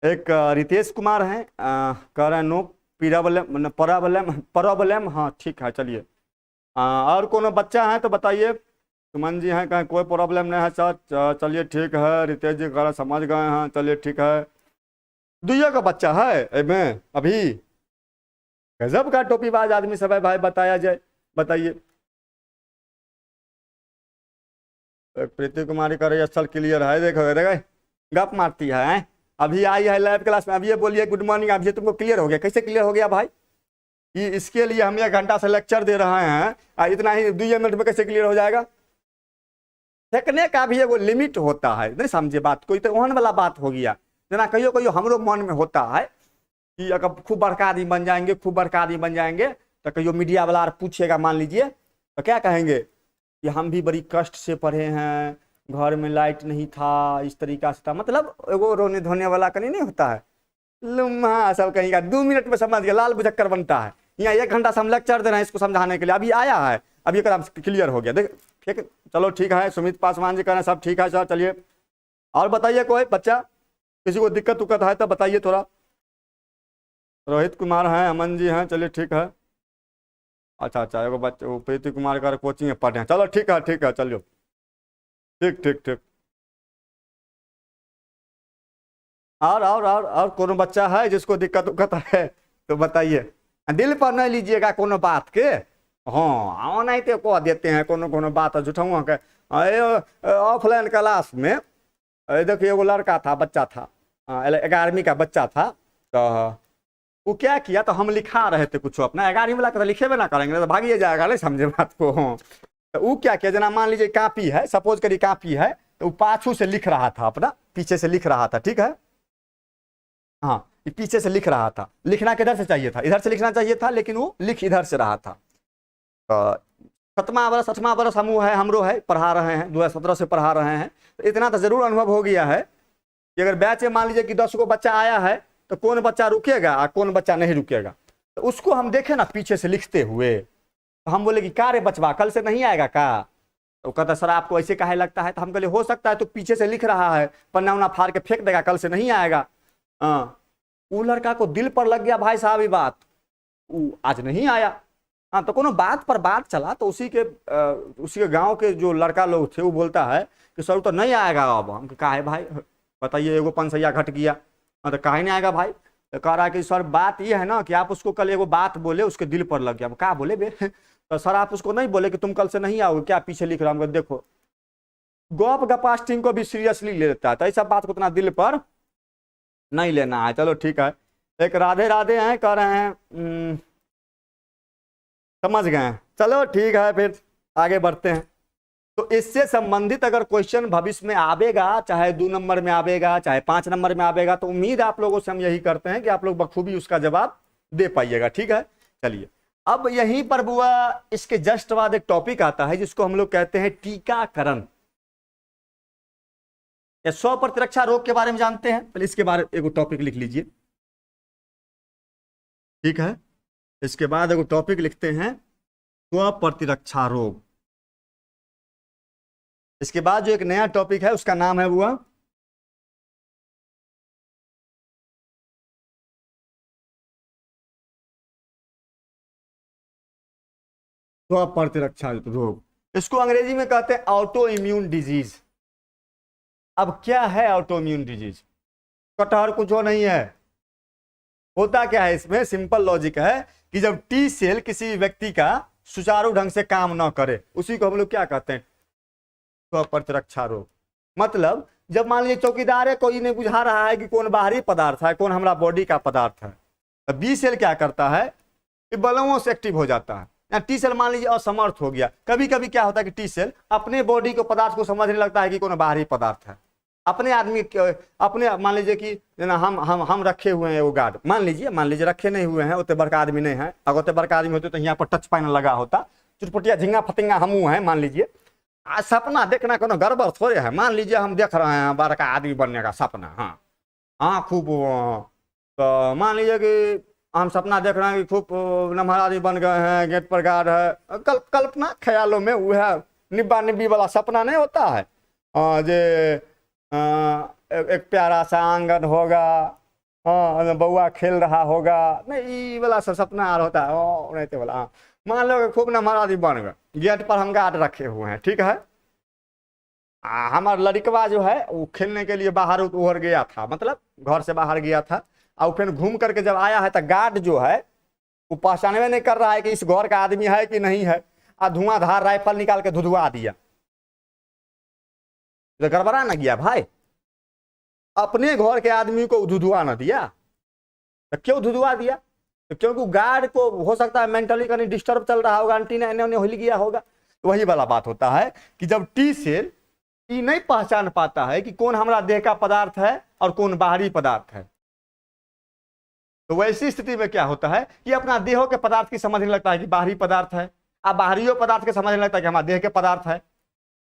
एक रितेश कुमार हैं, कह रहे हैं नो प्रॉब्लम। हाँ ठीक है, चलिए। और कोनो बच्चा है तो बताइए। सुमन जी हैं, कहीं कोई प्रॉब्लम नहीं है सर, चलिए ठीक है। रितेश जी कह समझ गए हैं, चलिए ठीक है। दुइया का बच्चा है में अभी, गजब का टोपीबाज आदमी सब है भाई, बताया जाए, बताइए। प्रीति कुमारी कह रही है असल क्लियर है, देखो गप मारती है। अभी आई है लाइव क्लास में, अभी ये बोलिए गुड मॉर्निंग, अभी तुमको क्लियर हो गया। कैसे क्लियर हो गया भाई? ये इसके लिए हम 1 घंटा से लेक्चर दे रहे हैं, इतना ही 2 मिनट में कैसे क्लियर हो जाएगा? सीखने का भी एगो लिमिट होता है, नहीं समझे बात को। तो ओहन वाला बात हो गया, जना कहियो कहियो हमरो मन में होता है कि अगर खूब बड़का आदमी बन जाएंगे, खूब बड़का आदमी बन जाएंगे, तो कहियो मीडिया वाला पूछेगा मान लीजिए, तो क्या कहेंगे कि हम भी बड़ी कष्ट से पढ़े हैं, घर में लाइट नहीं था, इस तरीका से था, मतलब एगो रोने धोने वाला कहीं नहीं होता है, लुम्हा सब कहीं का 2 मिनट में समझ गया, लाल बुझक्कर बनता है। यहाँ 1 घंटा से हम लेक्चर दे रहे हैं इसको समझाने के लिए, अभी आया है, अभी एकदम क्लियर हो गया। देख ठीक, चलो ठीक है, सुमित पासवान जी कह रहे हैं सब ठीक है सर, चलिए और बताइए कोई बच्चा किसी को दिक्कत उक्कत है तो बताइए थोड़ा। रोहित कुमार हैं, अमन जी हैं, चलिए ठीक है। अच्छा एगो बच्चे वो प्रीति कुमार का कोचिंग में पढ़े हैं, चलो ठीक है चलिए, ठीक ठीक ठीक। और कोनो बच्चा है जिसको दिक्कत उक्कत है तो बताइए, दिल पर नहीं लीजिएगा कोनो बात के। हाँ नहीं तो कह देते हैं कोनो बात झूठा के। ऑफलाइन क्लास में देखिए एगो लड़का था, बच्चा था, 11वीं का बच्चा था, तो वो क्या किया, तो हम लिखा रहे थे कुछ अपना, 11वीं वाला तो लिखेबे ना करेंगे तो भागिए जाएगा, नहीं समझे बात को। तो वो क्या किया, जना मान लीजिए कॉपी है, सपोज करिए कॉपी है, तो वो पाछू से लिख रहा था, अपना पीछे से लिख रहा था, ठीक है। हाँ पीछे से लिख रहा था, लिखना किधर से चाहिए था, इधर से लिखना चाहिए था, लेकिन वो लिख इधर से रहा था। तो 7वां वर्ष 8वां वर्ष हमू है, हमरो है, पढ़ा रहे हैं, 2017 से पढ़ा रहे हैं, तो इतना तो जरूर अनुभव हो गया है कि अगर बैच में मान लीजिए कि 10 को बच्चा आया है, तो कौन बच्चा रुकेगा और कौन बच्चा नहीं रुकेगा, तो उसको हम देखे ना पीछे से लिखते हुए, तो हम बोले कि का रे बचवा कल से नहीं आएगा का, तो कहता सर आपको ऐसे काहे लगता है, तो हम कहले हो सकता है तो पीछे से लिख रहा है, पन्ना उन्ना फाड़ के फेंक देगा, कल से नहीं आएगा। हाँ वो लड़का को दिल पर लग गया भाई साहब ये बात, वो आज नहीं आया। हाँ तो कोनो बात पर बात चला, तो उसी के गांव के जो लड़का लोग थे वो बोलता है कि सर तो नहीं आएगा अब। हम कहा है भाई बताइए, एगो पंसैया घट गया। हाँ तो काहे नहीं आएगा भाई, तो कह रहा है कि सर बात ये है ना कि आप उसको कल एगो बात बोले, उसके दिल पर लग गया। अब क्या बोले बे, तो सर आप उसको नहीं बोले कि तुम कल से नहीं आओगे, क्या पीछे लिख रहा हूँ, देखो गप गपास्टिंग को भी सीरियसली ले लेता है, तो ऐसा बात को उतना दिल पर नहीं लेना है। चलो ठीक है, एक राधे राधे हैं कह रहे हैं, समझ गए, चलो ठीक है फिर आगे बढ़ते हैं। तो इससे संबंधित अगर क्वेश्चन भविष्य में आवेगा, चाहे 2 नंबर में आवेगा, चाहे 5 नंबर में आवेगा, तो उम्मीद आप लोगों से हम यही करते हैं कि आप लोग बखूबी उसका जवाब दे पाइएगा, ठीक है। चलिए अब यहीं पर बुआ इसके जस्ट बाद एक टॉपिक आता है जिसको हम लोग कहते हैं टीकाकरण। 100 प्रतिरक्षा रोग के बारे में जानते हैं, पहले इसके बारे में एक टॉपिक लिख लीजिए, ठीक है। इसके बाद एक टॉपिक लिखते हैं स्व प्रतिरक्षा रोग। इसके बाद जो एक नया टॉपिक है उसका नाम है वो स्व प्रतिरक्षा रोग, इसको अंग्रेजी में कहते हैं ऑटो इम्यून डिजीज। अब क्या है ऑटो इम्यून डिजीज, कटहर कुछ नहीं है, होता क्या है इसमें, सिंपल लॉजिक है कि जब टी सेल किसी व्यक्ति का सुचारू ढंग से काम ना करे, उसी को हम लोग क्या कहते हैं स्व प्रतिरक्षा रोग। मतलब जब मान लीजिए चौकीदार है, कोई नहीं बुझा रहा है कि कौन बाहरी पदार्थ है, कौन हमारा बॉडी का पदार्थ है, तो बी सेल क्या करता है कि बलों से एक्टिव हो जाता है। टी सेल मान लीजिए असमर्थ हो गया, कभी कभी क्या होता है कि टी सेल अपने बॉडी को पदार्थ को समझने लगता है कि कौन बाहरी पदार्थ है, अपने आदमी अपने मान लीजिए कि ना हम रखे हुए हैं वो गार्ड, मान लीजिए रखे नहीं हुए हैं, उतने बड़का आदमी नहीं है, अगर उतने बड़का आदमी होते तो यहाँ पर टच पैनल लगा होता, चुटपुटिया झिंगा फतिंगा हमू हैं, मान लीजिए सपना देखना कोनो गड़बड़ थोड़े है, मान लीजिए हम देख रहे हैं बड़का आदमी बनने का सपना, हाँ खूब, तो मान लीजिए कि हम सपना देख रहे हैं कि खूब नम्हर आदमी बन गए हैं, गेट पर गार्ड है, कल्पना ख्यालों में वो है निब्बा निब्बी वाला सपना नहीं होता है, जे एक प्यारा सा आंगन होगा, हाँ बउआ खेल रहा होगा, नहीं वाला सब सपना आ होता है, ओ नहीं तो वाला। हाँ मान लो खूब नम्हर आदमी बन गए, गेट पर हम गार्ड रखे हुए हैं, ठीक है। हमारा लड़कवा जो है वो खेलने के लिए बाहर उड़ गया था, मतलब घर से बाहर गया था, और फिर घूम करके जब आया है तो गार्ड जो है वो पहचानवे नहीं कर रहा है कि इस घर का आदमी है कि नहीं है, और धुआंधार राइफल निकाल के धुधुआ दिया, तो गड़बड़ा ना गया भाई, अपने घर के आदमी को धुधुआ ना दिया, तो क्यों धुधुआ दिया, तो क्योंकि गार्ड को हो सकता है मेंटली कहीं डिस्टर्ब चल रहा होगा, एंटीना इन्हें हिल गया होगा। तो वही वाला बात होता है कि जब टी सेल नहीं पहचान पाता है कि कौन हमारा देह का पदार्थ है और कौन बाहरी पदार्थ है। तो वैसी स्थिति में क्या होता है कि अपना देहों के पदार्थ की समझने लगता है कि बाहरी पदार्थ है, अब बाहरी पदार्थ के समझने लगता है कि हमारा देह के पदार्थ है।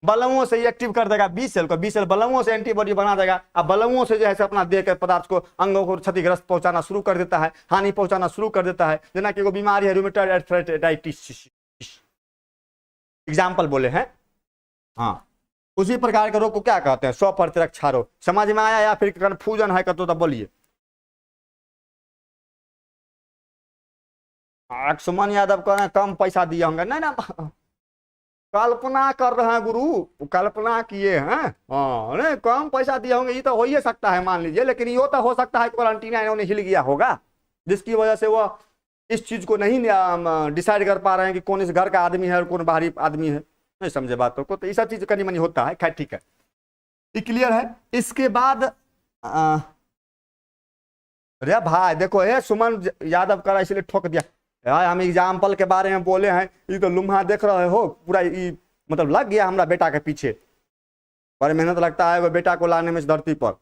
बलवों से एक्टिव कर देगा बी सेल को, बी सेल बलवों से एंटीबॉडी बना देगा। अब बलवों से जो है अपना देह के पदार्थ को, अंगों को क्षतिग्रस्त पहुंचाना शुरू कर देता है, हानि पहुंचाना शुरू कर देता है। जना कि वो बीमारी है रूमेटॉइड आर्थराइटिस, एग्जाम्पल बोले हैं। हाँ, उसी प्रकार के रोग को क्या कहते हैं? स्वप्रतिरक्षा रोग। समझ में आया या फिर कन्फ्यूजन है तो बोलिए। सुमन यादव कह रहे हैं कम पैसा दिए होंगे। नहीं ना, कल्पना कर रहे हैं गुरु, कल्पना किए हैं। हाँ, नहीं कम पैसा दिए होंगे, ये तो हो ही सकता है मान लीजिए, लेकिन ये तो हो सकता है क्वारंटीन इन्होंने हिल गया होगा, जिसकी वजह से वो इस चीज को नहीं डिसाइड कर पा रहे हैं कि कौन इस घर का आदमी है और कौन बाहरी आदमी है। नहीं समझे बातों को, तो ये सब चीज कनी मनी होता है। खैर ठीक है, ये क्लियर है। इसके बाद अरे भाई देखो, ये सुमन यादव करा इसलिए ठोक दिया यार, हम एग्जाम्पल के बारे में बोले हैं, ये तो लुम्हा देख रहे हो पूरा, ये मतलब लग गया हमारा बेटा के पीछे, बड़ी मेहनत लगता है वो बेटा को लाने में इस धरती पर।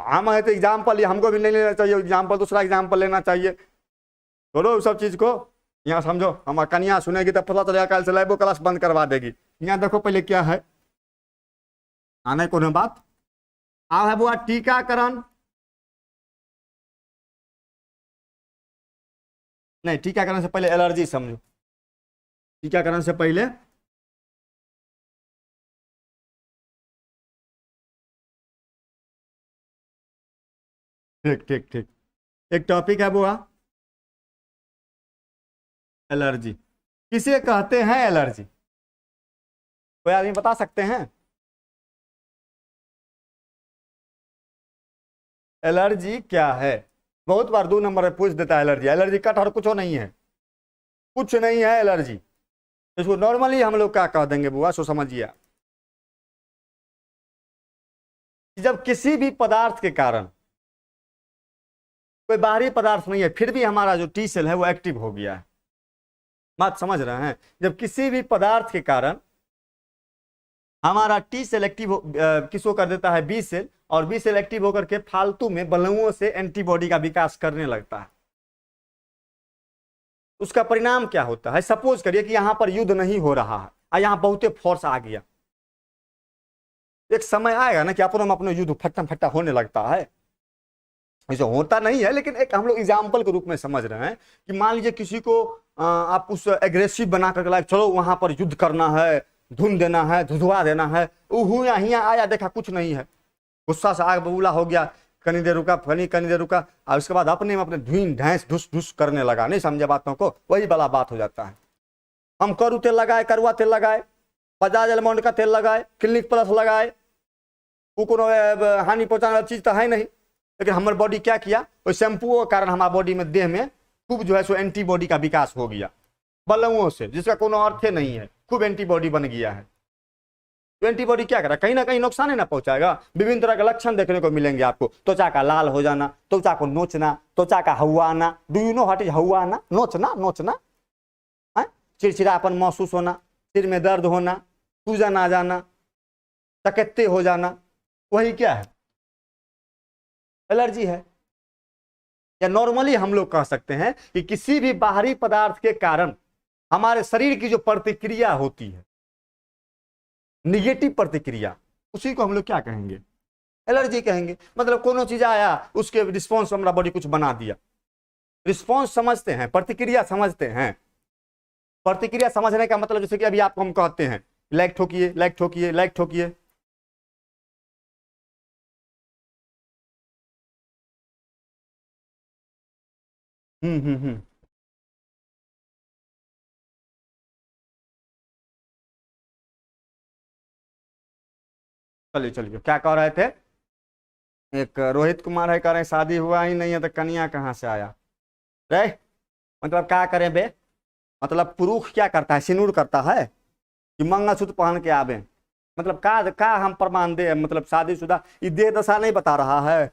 हम है तो एग्जाम्पल, ये हमको भी नहीं लेना चाहिए एग्जाम्पल, दूसरा एग्जाम्पल लेना चाहिए। छोड़ो सब चीज को, यहाँ समझो। हमारा कन्या सुनेगी तो पता चलेगा, कल से लाइव क्लास बंद करवा देगी। यहाँ देखो पहले क्या है, आने को न बात आ है वो टीकाकरण। नहीं, टीकाकरण से पहले एलर्जी समझो। टीकाकरण से पहले ठीक ठीक ठीक, एक टॉपिक है वो एलर्जी। किसे कहते हैं एलर्जी? कोई आदमी बता सकते हैं? एलर्जी क्या है? बहुत बार 2 नंबर में पूछ देता है एलर्जी। एलर्जी कट और कुछ नहीं है, कुछ नहीं है एलर्जी। इसको नॉर्मली हम लोग क्या कह देंगे बुआ, सो समझिए। जब किसी भी पदार्थ के कारण, कोई बाहरी पदार्थ नहीं है, फिर भी हमारा जो टी सेल है वो एक्टिव हो गया है। बात समझ रहे हैं? जब किसी भी पदार्थ के कारण हमारा टी सेल एक्टिव किसको कर देता है? बी सेल, और बी सेल एक्टिव होकर के फालतू में बलुओं से एंटीबॉडी का विकास करने लगता है। उसका परिणाम क्या होता है? सपोज करिए कि यहां पर युद्ध नहीं हो रहा है और यहां बहुते फोर्स आ गया। एक समय आएगा ना कि अपने युद्ध फट्टा फट्टा होने लगता है। ऐसे होता नहीं है, लेकिन एक हम लोग एग्जाम्पल के रूप में समझ रहे हैं कि मान लीजिए किसी को आप उस एग्रेसिव बना करके लाए, चलो वहां पर युद्ध करना है, धुन देना है, धुधवा देना है। यहाँ आया, देखा कुछ नहीं है, गुस्सा से आग बबूला हो गया, कनी देर रुका, कनी देर रुका, और उसके बाद अपने में अपने धुन ढैंस ढुस ढुस करने लगा। नहीं समझे बातों को? वही वाला बात हो जाता है। हम करू तेल लगाए, करुआ तेल लगाए, बजाज एलमंड का तेल लगाए, क्लिनिक प्लस लगाए, वो कोनो हानि पहुंचाने वाली चीज तो है नहीं, लेकिन हमारे बॉडी क्या किया? उस शैम्पू के कारण हमारे बॉडी में, देह में खूब जो है सो एंटीबॉडी का विकास हो गया बलुओं से, जिसका कोनो अर्थ नहीं है। खूब एंटीबॉडी बन गया है। तो एंटीबॉडी क्या करा? कहीं ना कहीं नुकसान ही ना पहुंचाएगा। विभिन्न तरह के लक्षण देखने को मिलेंगे आपको। त्वचा का लाल हो जाना, त्वचा को नोचना, त्वचा का हवाना। Do you know what is हवाना? नोचना, नोचना, चिड़चिड़ापन महसूस होना, सिर में दर्द होना, सूजन आ जाना, चकत्ते हो जाना, वही क्या है? एलर्जी है। या नॉर्मली हम लोग कह सकते हैं कि किसी भी बाहरी पदार्थ के कारण हमारे शरीर की जो प्रतिक्रिया होती है, निगेटिव प्रतिक्रिया, उसी को हम लोग क्या कहेंगे? एलर्जी कहेंगे। मतलब कोनो चीज आया, उसके रिस्पॉन्स हमारा बॉडी कुछ बना दिया। रिस्पॉन्स समझते हैं, प्रतिक्रिया समझते हैं। प्रतिक्रिया समझने का मतलब जैसे कि अभी आपको हम कहते हैं लाइक ठोकिए, लाइक ठोकिए, लाइक ठोकिए। हम्म। चलिए चलिए, क्या कह रहे थे? एक रोहित कुमार है, कह रहे शादी हुआ ही नहीं है तो कन्या कहाँ से आया रे? मतलब क्या करें बे? मतलब पुरुष क्या करता है? सिनूर करता है कि मंगलसूत्र पहन के आवे? मतलब का हम प्रमाण दे? मतलब शादीशुदा ये देह दशा नहीं बता रहा है,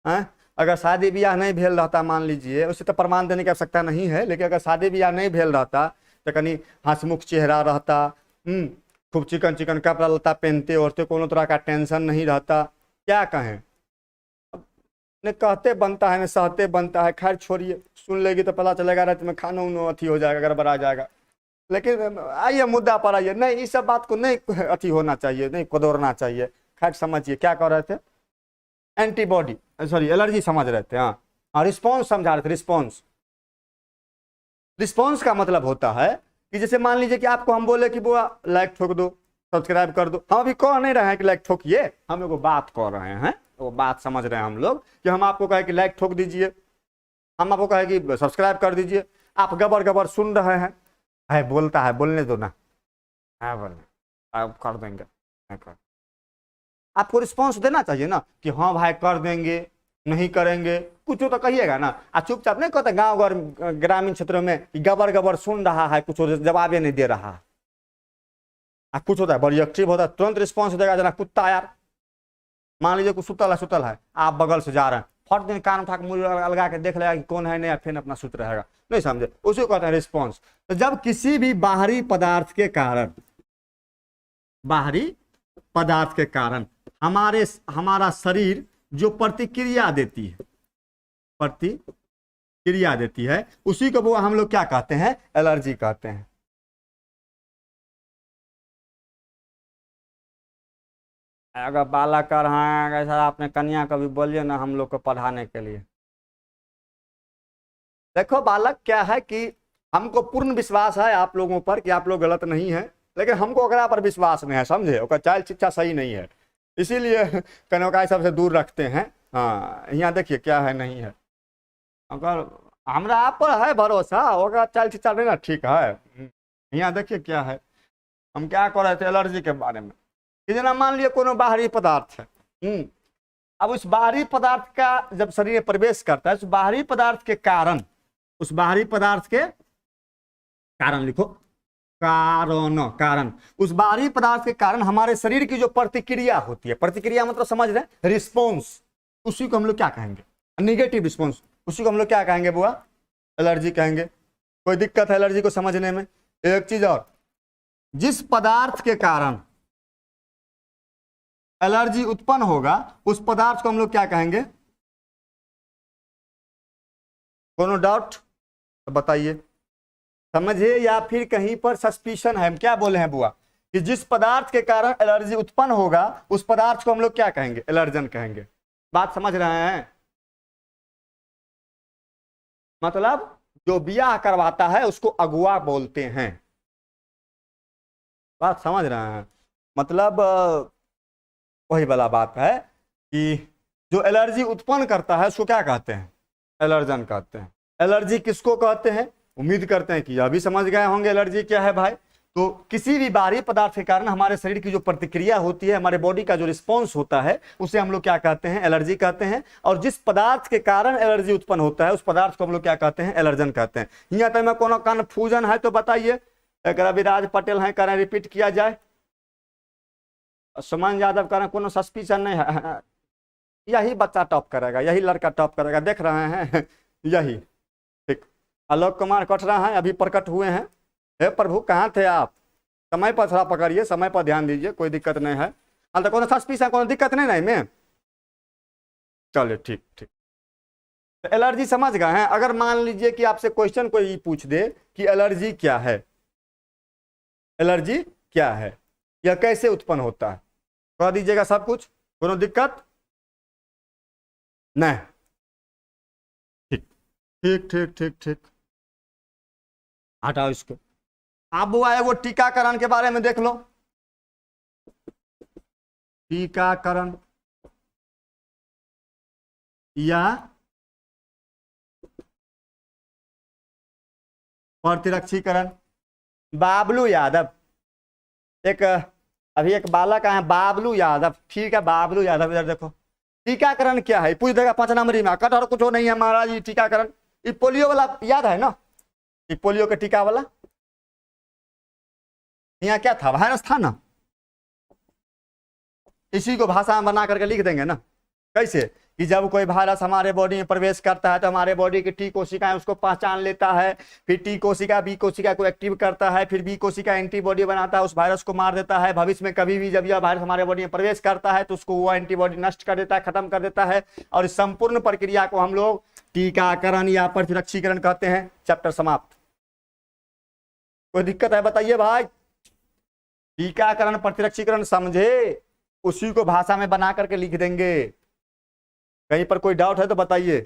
हैं? अगर शादी ब्याह नहीं भेल रहता, मान लीजिए, उसे तो प्रमाण देने की आवश्यकता नहीं है, लेकिन अगर शादी ब्याह नहीं भेल रहता तो कहीं हंसमुख चेहरा रहता, खूब चिकन चिकन कपड़ा लता पहनते ओढ़ते, कोनो तरह का टेंशन नहीं रहता, क्या कहें, न कहते बनता है न सहते बनता है। खैर छोड़िए, सुन लेगी तो पता चलेगा रात में खाना उनो अथी हो जाएगा, गड़बड़ा जाएगा। लेकिन आइए मुद्दा पर आइए। नहीं, इस सब बात को नहीं अथी होना चाहिए, नहीं कोदोरना चाहिए। खैर समझिए क्या कह रहे थे, एंटीबॉडी सॉरी एलर्जी समझ रहे थे। हाँ, रिस्पॉन्स समझा रहे थे। रिस्पॉन्स, रिस्पॉन्स का मतलब होता है कि जैसे मान लीजिए कि आपको हम बोले कि बुआ लाइक ठोक दो, सब्सक्राइब कर दो। हम अभी कह नहीं रहे हैं कि लाइक ठोकिए, हम एगो बात कह रहे हैं, वो बात समझ रहे हैं हम लोग कि हम आपको कहे कि लाइक ठोक दीजिए, हम आपको कहे कि सब्सक्राइब कर दीजिए, आप गबर गबर सुन रहे हैं। है बोलता है, बोलने दो ना, है बोलने, आप कर देंगे। आपको रिस्पॉन्स देना चाहिए ना कि हाँ भाई कर देंगे, नहीं करेंगे, कुछ तो कहिएगा ना। चुपचाप नहीं कहते गांव ग्रामीण क्षेत्रों में कि गबर गबर सुन रहा है, कुछ जवाब नहीं दे रहा है। कुछ होता है बड़ी एक्टिव होता है, तुरंत रिस्पॉन्स देगा। जना कुत्ता यार, मान लीजिए कुछ सुतल है, आप बगल से जा रहे हैं, फट दिन कान उठा के मुंह लगा के देख लेगा कि कौन है, नहीं, फिर अपना सुत रहेगा। नहीं समझे, उसी को कहते हैं रिस्पॉन्स। तो जब किसी भी बाहरी पदार्थ के कारण, बाहरी पदार्थ के कारण हमारा शरीर जो प्रतिक्रिया देती है, प्रतिक्रिया देती है, उसी को वो हम लोग क्या कहते हैं, एलर्जी कहते हैं। अगर बालक कर रहे हैं ऐसा, आपने कन्या को भी बोलिए ना हम लोग को पढ़ाने के लिए। देखो बालक क्या है कि हमको पूर्ण विश्वास है आप लोगों पर कि आप लोग गलत नहीं है, लेकिन हमको ओकरा पर विश्वास नहीं है, समझे। ओकर चाल शिक्षा सही नहीं है, इसीलिए कन्या सबसे दूर रखते हैं। हाँ, यहाँ देखिए क्या है, नहीं है। अगर हमरा आप पर है भरोसा, ओकरा चाल शिक्षा नहीं ना ठीक है। यहाँ देखिए क्या है, हम क्या कर रहे थे एलर्जी के बारे में कि जना मान लिया कोनो बाहरी पदार्थ है, अब उस बाहरी पदार्थ का जब शरीर में प्रवेश करता है, उस बाहरी पदार्थ के कारण, उस बाहरी पदार्थ के कारण लिखो, कारण उस बाहरी पदार्थ के कारण हमारे शरीर की जो प्रतिक्रिया होती है, प्रतिक्रिया मतलब समझ रहे हैं, रिस्पॉन्स, उसी को हम लोग क्या कहेंगे, निगेटिव रिस्पॉन्स, उसी को हम लोग क्या कहेंगे बुआ, एलर्जी कहेंगे। कोई दिक्कत है एलर्जी को समझने में? एक चीज और, जिस पदार्थ के कारण एलर्जी उत्पन्न होगा उस पदार्थ को हम लोग क्या कहेंगे? कोनो डाउट तो बताइए, समझिए या फिर कहीं पर सस्पिशन है। हम क्या बोले हैं बुआ कि जिस पदार्थ के कारण एलर्जी उत्पन्न होगा उस पदार्थ को हम लोग क्या कहेंगे? एलर्जन कहेंगे। बात समझ रहे हैं? मतलब जो ब्याह करवाता है उसको अगुआ बोलते हैं। बात समझ रहे हैं? मतलब वही वाला बात है कि जो एलर्जी उत्पन्न करता है उसको क्या कहते हैं? एलर्जन कहते हैं। एलर्जी किसको कहते हैं? उम्मीद करते हैं कि यह भी समझ गए होंगे एलर्जी क्या है भाई। तो किसी भी बाहरी पदार्थ के कारण हमारे शरीर की जो प्रतिक्रिया होती है, हमारे बॉडी का जो रिस्पॉन्स होता है, उसे हम लोग क्या कहते हैं? एलर्जी कहते हैं। और जिस पदार्थ के कारण एलर्जी उत्पन्न होता है उस पदार्थ को हम लोग क्या कहते हैं? एलर्जन कहते हैं। यहाँ तक में कोनो कन्फ्यूजन है तो बताइए। अगर अभिराज पटेल हैं, करें रिपीट किया जाए। सुमन यादव करें, कोनो सस्पिशन नहीं है। यही बच्चा टॉप करेगा, यही लड़का टॉप करेगा, देख रहे हैं यही। ठीक, आलोक कुमार कटरा हैं, अभी प्रकट हुए हैं। हे प्रभु कहाँ थे आप? समय पर थोड़ा पकड़िए, समय पर ध्यान दीजिए, कोई दिक्कत नहीं है। तो कोनो सस्पिशन, कोनो दिक्कत नहीं ना में? चलिए ठीक ठीक। तो एलर्जी समझ गए हैं। अगर मान लीजिए कि आपसे क्वेश्चन कोई पूछ दे कि एलर्जी क्या है, एलर्जी क्या है, यह कैसे उत्पन्न होता है, कह दीजिएगा सब कुछ, कोनो दिक्कत नहीं? ठीक ठीक ठीक ठीक ठीक, हटाओ इसको। आप बुआ एगो टीकाकरण के बारे में देख लो। टीकाकरण या प्रतिरक्षीकरण। बाबलू यादव, एक अभी एक बालक आए बाबलू यादव, ठीक है बाबलू यादव, इधर देखो। टीकाकरण क्या है पूछ देगा 5 नंबरी में। कटहर कुछ नहीं है महाराज, ये टीकाकरण, ये पोलियो वाला याद है ना, ये पोलियो के टीका वाला। यहाँ क्या था? वायरस था ना। इसी को भाषा में बना करके लिख देंगे ना। कैसे कि जब कोई वायरस हमारे बॉडी में प्रवेश करता है तो हमारे बॉडी की टी कोशिकाएं उसको पहचान लेता है, फिर टी कोशिका बी कोशिका को एक्टिव करता है, फिर बी कोशिका एंटीबॉडी बनाता है, उस वायरस को मार देता है। भविष्य में कभी भी जब यह वायरस हमारे बॉडी में प्रवेश करता है तो उसको वो एंटीबॉडी नष्ट कर देता है, खत्म कर देता है। और इस संपूर्ण प्रक्रिया को हम लोग टीकाकरण या प्रतिरक्षीकरण कहते हैं। चैप्टर समाप्त। कोई दिक्कत है बताइए भाई? टीकाकरण प्रतिरक्षीकरण समझे, उसी को भाषा में बना करके लिख देंगे। कहीं पर कोई डाउट है तो बताइए।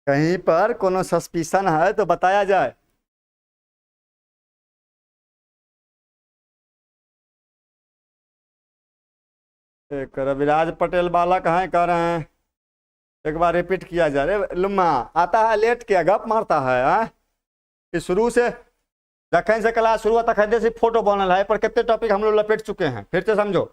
कहीं पर कोनो सस्पिशन है तो बताया जाए। एक रविराज पटेल बालक हैं, कह रहे हैं एक बार रिपीट किया जाए। रे लुम्मा आता है लेट के गप मारता है, कि शुरू से जखन से क्लास शुरू हुआ तक से फोटो बनल है, पर कितने टॉपिक हम लोग लपेट चुके हैं। फिर से समझो,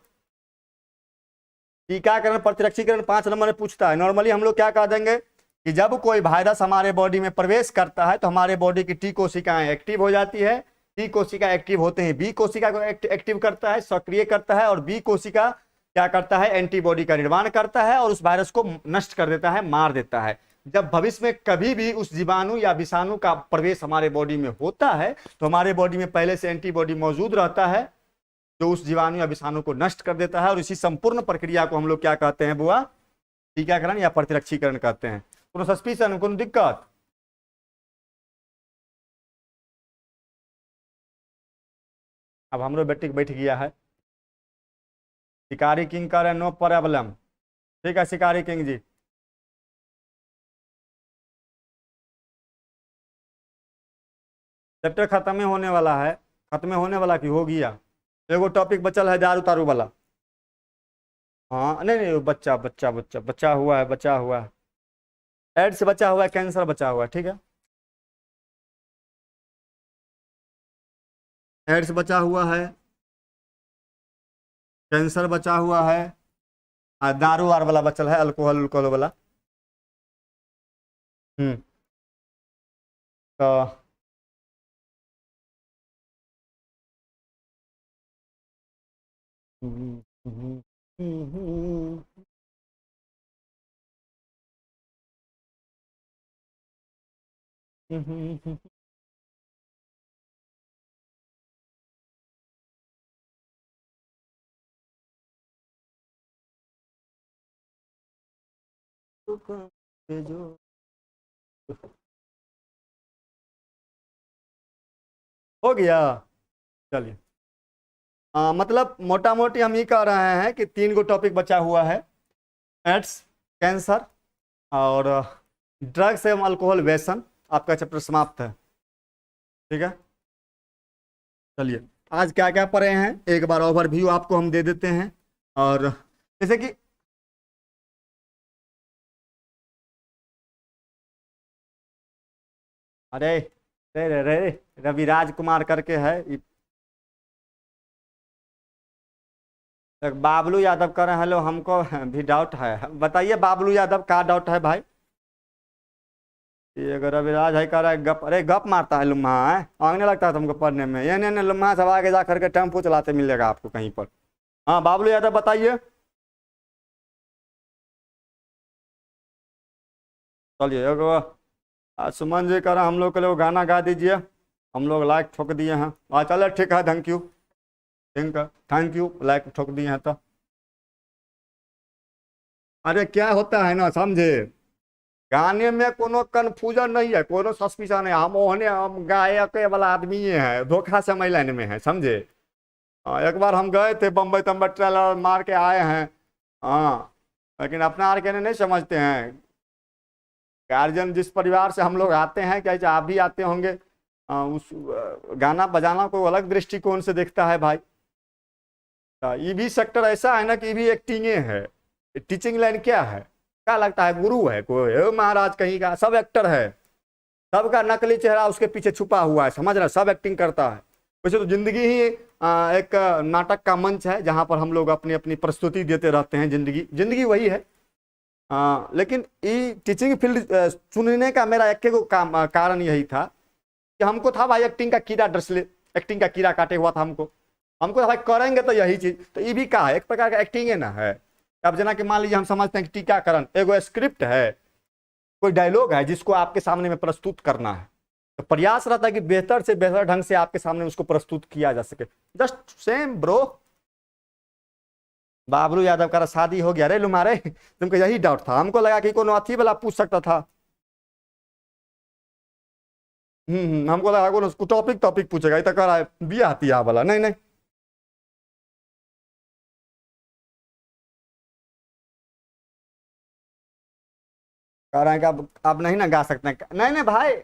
टीकाकरण प्रतिरक्षीकरण 5 नंबर में पूछता है। नॉर्मली हम लोग क्या कह देंगे कि जब कोई वायरस हमारे बॉडी में प्रवेश करता है तो हमारे बॉडी की टी कोशिकाएं एक्टिव हो जाती है। टी कोशिका एक्टिव होते हैं, बी कोशिका को एक्टिव करता है, सक्रिय करता है, और बी कोशिका क्या करता है, एंटीबॉडी का निर्माण करता है और उस वायरस को नष्ट कर देता है, मार देता है। जब भविष्य में कभी भी उस जीवाणु या विषाणु का प्रवेश हमारे बॉडी में होता है तो हमारे बॉडी में पहले से एंटीबॉडी मौजूद रहता है जो उस जीवाणु या विषाणु को नष्ट कर देता है। और इसी संपूर्ण प्रक्रिया को हम लोग क्या कहते हैं बुआ? टीकाकरण या प्रतिरक्षीकरण कहते हैं। कोनो सस्पिशन, कोनो दिक्कत? अब हमरो बेटी बैठ गया है। शिकारी किंग करे नो प्रॉब्लम। ठीक है शिकारी किंग जी। चैप्टर खत्म होने वाला है, खत्म होने वाला कि हो गया? एगो टॉपिक बचल है दारू तारू वाला। हाँ नहीं नहीं, बच्चा बच्चा बच्चा बचा हुआ है, बचा हुआ है। एड्स बचा हुआ है, कैंसर बचा हुआ है। ठीक है, एड्स बचा हुआ है, कैंसर बचा हुआ है, और दारू वार वाला बचल है, अल्कोहल उल्कोहल वाला। तो जो हो गया। चलिए, मतलब मोटा मोटी हम ये कह रहे हैं कि 3 गो टॉपिक बचा हुआ है। एड्स, कैंसर और ड्रग्स एवं अल्कोहल व्यसन। आपका चैप्टर समाप्त है। ठीक है, चलिए आज क्या क्या पढ़े हैं एक बार ओवरव्यू आपको हम दे देते हैं। और जैसे कि अरे रे रे रे रविराज कुमार करके है, बाबलू यादव कर रहे हैं। हेलो, हमको भी डाउट है, बताइए बाबलू यादव का डाउट है भाई? ये अगर रविराज है कह रहा है गप, अरे गप मारता है लुम्हा है, आगने लगता है तुमको पढ़ने में। ये नहीं लुम्हा सब आगे जा करके टेम्पो चलाते मिलेगा आपको कहीं पर। हाँ बाबलू यादव बताइए। चलिए सुमन जी कह रहा हम लोग के लिए गाना गा दीजिए, हम लोग लाइक ठोक दिए हैं। चलो ठीक है, थैंक यू, ठीक है, थैंक यू, लाइक ठोक दिए हैं। तो अरे क्या होता है ना, समझे, गाने में कोनो कंफ्यूजन नहीं है, कोनो सस्पिशन है। हम ओहने हम गायक वाला आदमी है, धोखा से मैं लाइन में है, समझे। एक बार हम गए थे बम्बई तम्बई, ट्रेलर मार के आए हैं। हाँ, लेकिन अपना आर के नहीं समझते हैं। गार्जियन जिस परिवार से हम लोग आते हैं, क्या आप भी आते होंगे, उस गाना बजाना को अलग दृष्टिकोण से देखता है भाई। ये भी सेक्टर ऐसा है ना कि भी एक्टिंगे है। टीचिंग लाइन क्या है, क्या लगता है गुरु है कोई महाराज कहीं का? सब एक्टर है, सबका नकली चेहरा उसके पीछे छुपा हुआ है, समझ रहे, सब एक्टिंग करता है। वैसे तो जिंदगी ही एक नाटक का मंच है जहाँ पर हम लोग अपनी अपनी प्रस्तुति देते रहते हैं। जिंदगी जिंदगी वही है। लेकिन ये टीचिंग फील्ड चुनने का मेरा एक कारण यही था कि हमको था भाई एक्टिंग का कीड़ा डसले, एक्टिंग का कीड़ा काटे हुआ था हमको था भाई करेंगे तो यही चीज। तो ये भी क्या है, एक प्रकार का एक्टिंग है ना है। अब जना कि मान लीजिए हम समझते हैं कि टीकाकरण एगो स्क्रिप्ट है, कोई डायलॉग है जिसको आपके सामने में प्रस्तुत करना है, तो प्रयास रहता है कि बेहतर से बेहतर ढंग से आपके सामने उसको प्रस्तुत किया जा सके। Just same bro. Babru Yadav का शादी हो गया रे लुमारे, तुमको यही डाउट था? हमको लगा कि कोनो अथी वाला पूछ सकता था। हमको लगा कोनो टॉपिक टॉपिक पूछेगा, इतना कह रहा है बिया आती है वाला। नहीं नहीं, कह रहे हैं कि अब नहीं ना गा सकते हैं। नहीं नहीं भाई,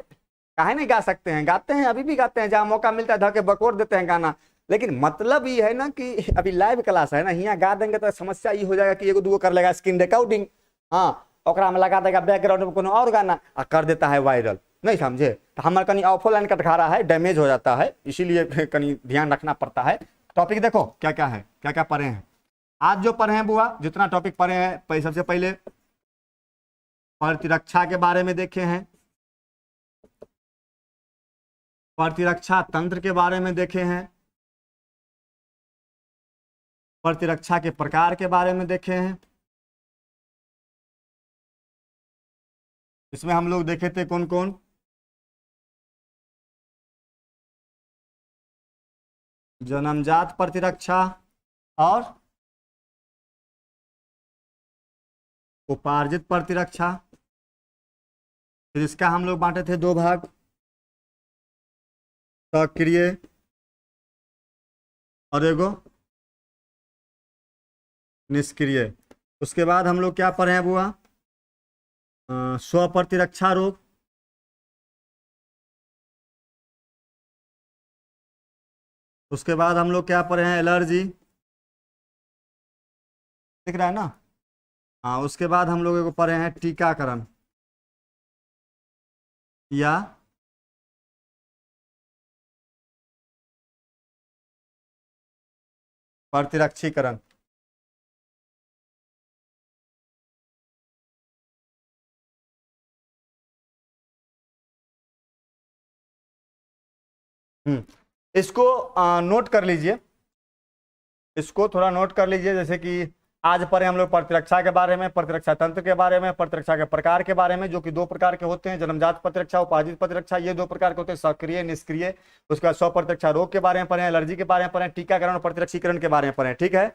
काहे नहीं गा सकते हैं, गाते हैं, अभी भी गाते हैं, जहाँ मौका मिलता है धके बकोर देते हैं गाना। लेकिन मतलब ये है ना कि अभी लाइव क्लास है ना, यहाँ गा देंगे तो समस्या ये हो जाएगा कि एगो दूगो कर लेगा स्क्रीन रिकॉर्डिंग, हाँ ओकरा में लगा देगा बैकग्राउंड में कोनो और गाना और कर देता है वायरल। नहीं समझे? तो हमारा कहीं ऑफलाइन कटखा रहा है, डैमेज हो जाता है, इसीलिए कहीं ध्यान रखना पड़ता है। टॉपिक देखो क्या क्या है, क्या क्या पढ़े हैं आज। जो पढ़े हैं बुआ, जितना टॉपिक पढ़े हैं, सबसे पहले प्रतिरक्षा के बारे में देखे हैं, प्रतिरक्षा तंत्र के बारे में देखे हैं, प्रतिरक्षा के प्रकार के बारे में देखे हैं। इसमें हम लोग देखे थे कौन कौन, जन्मजात प्रतिरक्षा और उपार्जित प्रतिरक्षा। फिर इसका हम लोग बांटे थे दो भाग, सक्रिय और एगो निष्क्रिय। उसके बाद हम लोग क्या पढ़े हैं बुआ, स्वप्रतिरक्षा रोग, उसके बाद हम लोग क्या पढ़े हैं, एलर्जी, दिख रहा है ना। हाँ, उसके बाद हम लोग को पढ़े हैं टीकाकरण या प्रतिरक्षीकरण। इसको नोट कर लीजिए, इसको थोड़ा नोट कर लीजिए। जैसे कि आज पढ़े हम लोग प्रतिरक्षा के बारे में, प्रतिरक्षा तंत्र के बारे में, प्रतिरक्षा के प्रकार के बारे में, जो कि दो प्रकार के होते हैं, जन्मजात प्रतिरक्षा, उपार्जित प्रतिरक्षा, ये दो प्रकार के होते हैं, सक्रिय निष्क्रिय। उसके बाद स्वप्रतिरक्षा रोग के बारे में पढ़े, एलर्जी के बारे में पढ़े, टीकाकरण और प्रतिरक्षीकरण के बारे में पढ़े। ठीक है,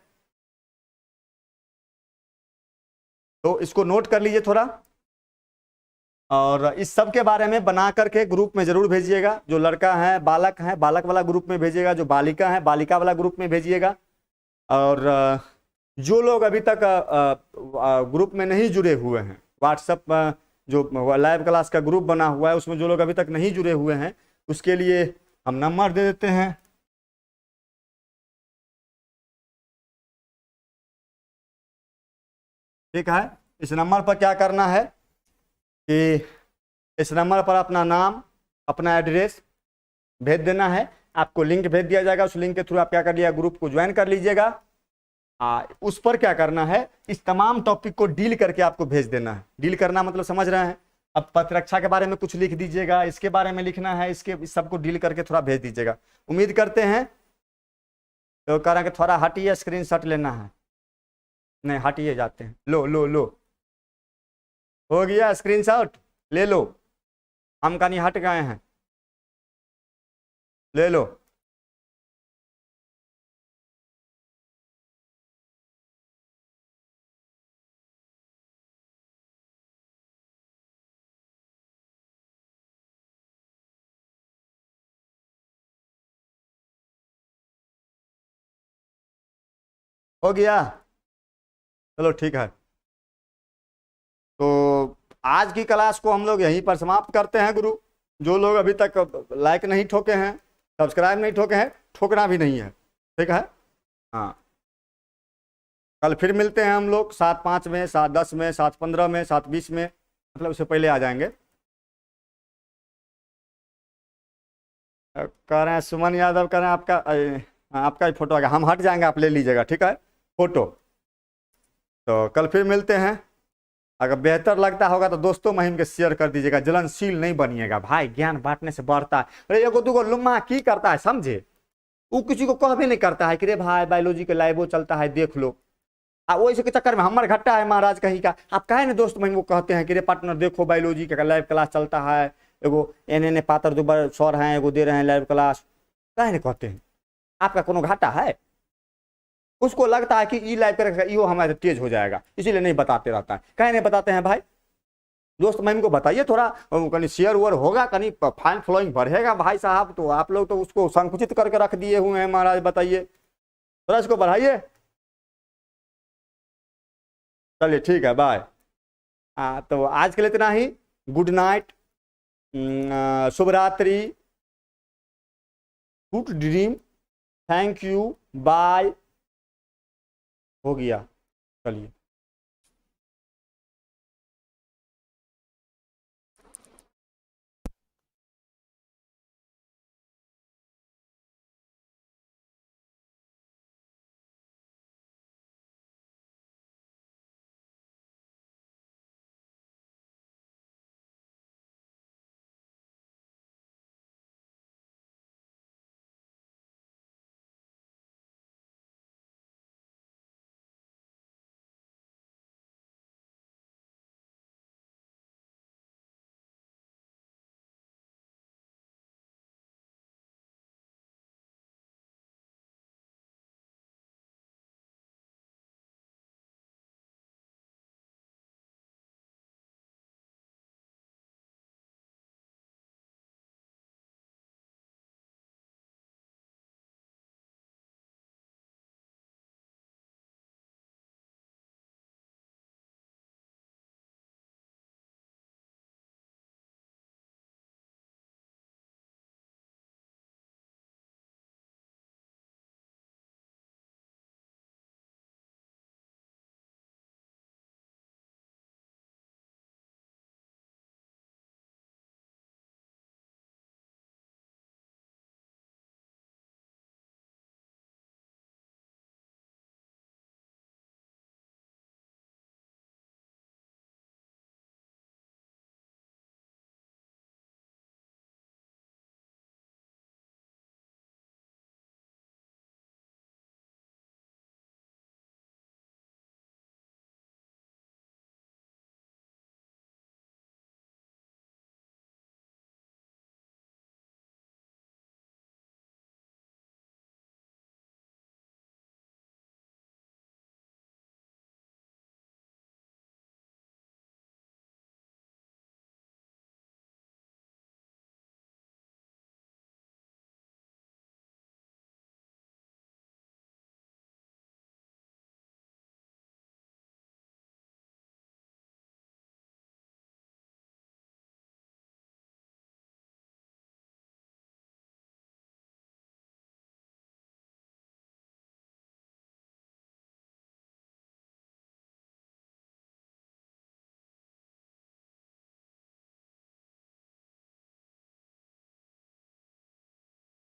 तो इसको नोट कर लीजिए थोड़ा, और इस सब के बारे में बना करके ग्रुप में जरूर भेजिएगा। जो लड़का है बालक है, बालक वाला ग्रुप में भेजिएगा, जो बालिका है बालिका वाला ग्रुप में भेजिएगा। और जो लोग अभी तक ग्रुप में नहीं जुड़े हुए हैं, व्हाट्सएप जो लाइव क्लास का ग्रुप बना हुआ है उसमें जो लोग अभी तक नहीं जुड़े हुए हैं, उसके लिए हम नंबर दे देते हैं। ठीक है, इस नंबर पर क्या करना है कि इस नंबर पर अपना नाम, अपना एड्रेस भेज देना है। आपको लिंक भेज दिया जाएगा, उस लिंक के थ्रू आप क्या कर लिया, ग्रुप को ज्वाइन कर लीजिएगा। उस पर क्या करना है, इस तमाम टॉपिक को डील करके आपको भेज देना है। डील करना मतलब समझ रहे हैं? अब प्रतिरक्षा के बारे में कुछ लिख दीजिएगा, इसके बारे में लिखना है, इस सबको डील करके थोड़ा भेज दीजिएगा। उम्मीद करते हैं। तो कह रहे हैं कि थोड़ा हटिए, स्क्रीनशॉट लेना है। नहीं हटिए, जाते हैं। लो लो लो, हो गया स्क्रीनशॉट, ले लो। हम कहीं हट गए हैं, ले लो। हो गया, चलो ठीक है। तो आज की क्लास को हम लोग यहीं पर समाप्त करते हैं गुरु। जो लोग अभी तक लाइक नहीं ठोके हैं, सब्सक्राइब नहीं ठोके हैं, ठोकना भी नहीं है। ठीक है, हाँ। कल फिर मिलते हैं हम लोग 7:05 में, 7:10 में, 7:15 में, 7:20 में, मतलब उससे पहले आ जाएंगे। कह रहे हैं सुमन यादव, कह रहे हैं आपका आपका ही फोटो आ गया, हम हट जाएंगे, आप ले लीजिएगा, ठीक है फोटो। तो कल फिर मिलते हैं। अगर बेहतर लगता होगा तो दोस्तों महिम के शेयर कर दीजिएगा, जलनशील नहीं बनिएगा भाई, ज्ञान बांटने से बढ़ता है। अरे एगो दूगो लुम्मा की करता है समझे, वो किसी को कहबे नहीं करता है कि रे भाई बायोलॉजी के लाइवो चलता है देख लो। वैसे के चक्कर में हमारे घट्टा है महाराज कहीं का। आप काहे ना दोस्त महिम को कहते हैं कि रे पार्टनर देखो बायोलॉजी का लाइव क्लास चलता है, एगो एने पातर दुबर सर हैं, एगो दे रहे हैं लाइव क्लास, काहे ना कहते हैं। आपका कोनो घाटा है? उसको लगता है कि ई लाइव करेगा इहो हमारे तेज हो जाएगा, इसीलिए नहीं बताते रहता है। कहीं नहीं बताते हैं भाई, दोस्त मैम को बताइए, थोड़ा कहीं शेयर वेयर होगा, कहीं फैन फॉलोइंग बढ़ेगा भाई साहब। तो आप लोग तो उसको संकुचित करके रख दिए हुए हैं महाराज, बताइए थोड़ा इसको बढ़ाइए। चलिए ठीक है, बाय। तो आज के लिए इतना ही। गुड नाइट, शुभ रात्रि, good dream, thank you, bye. हो गया, चलिए।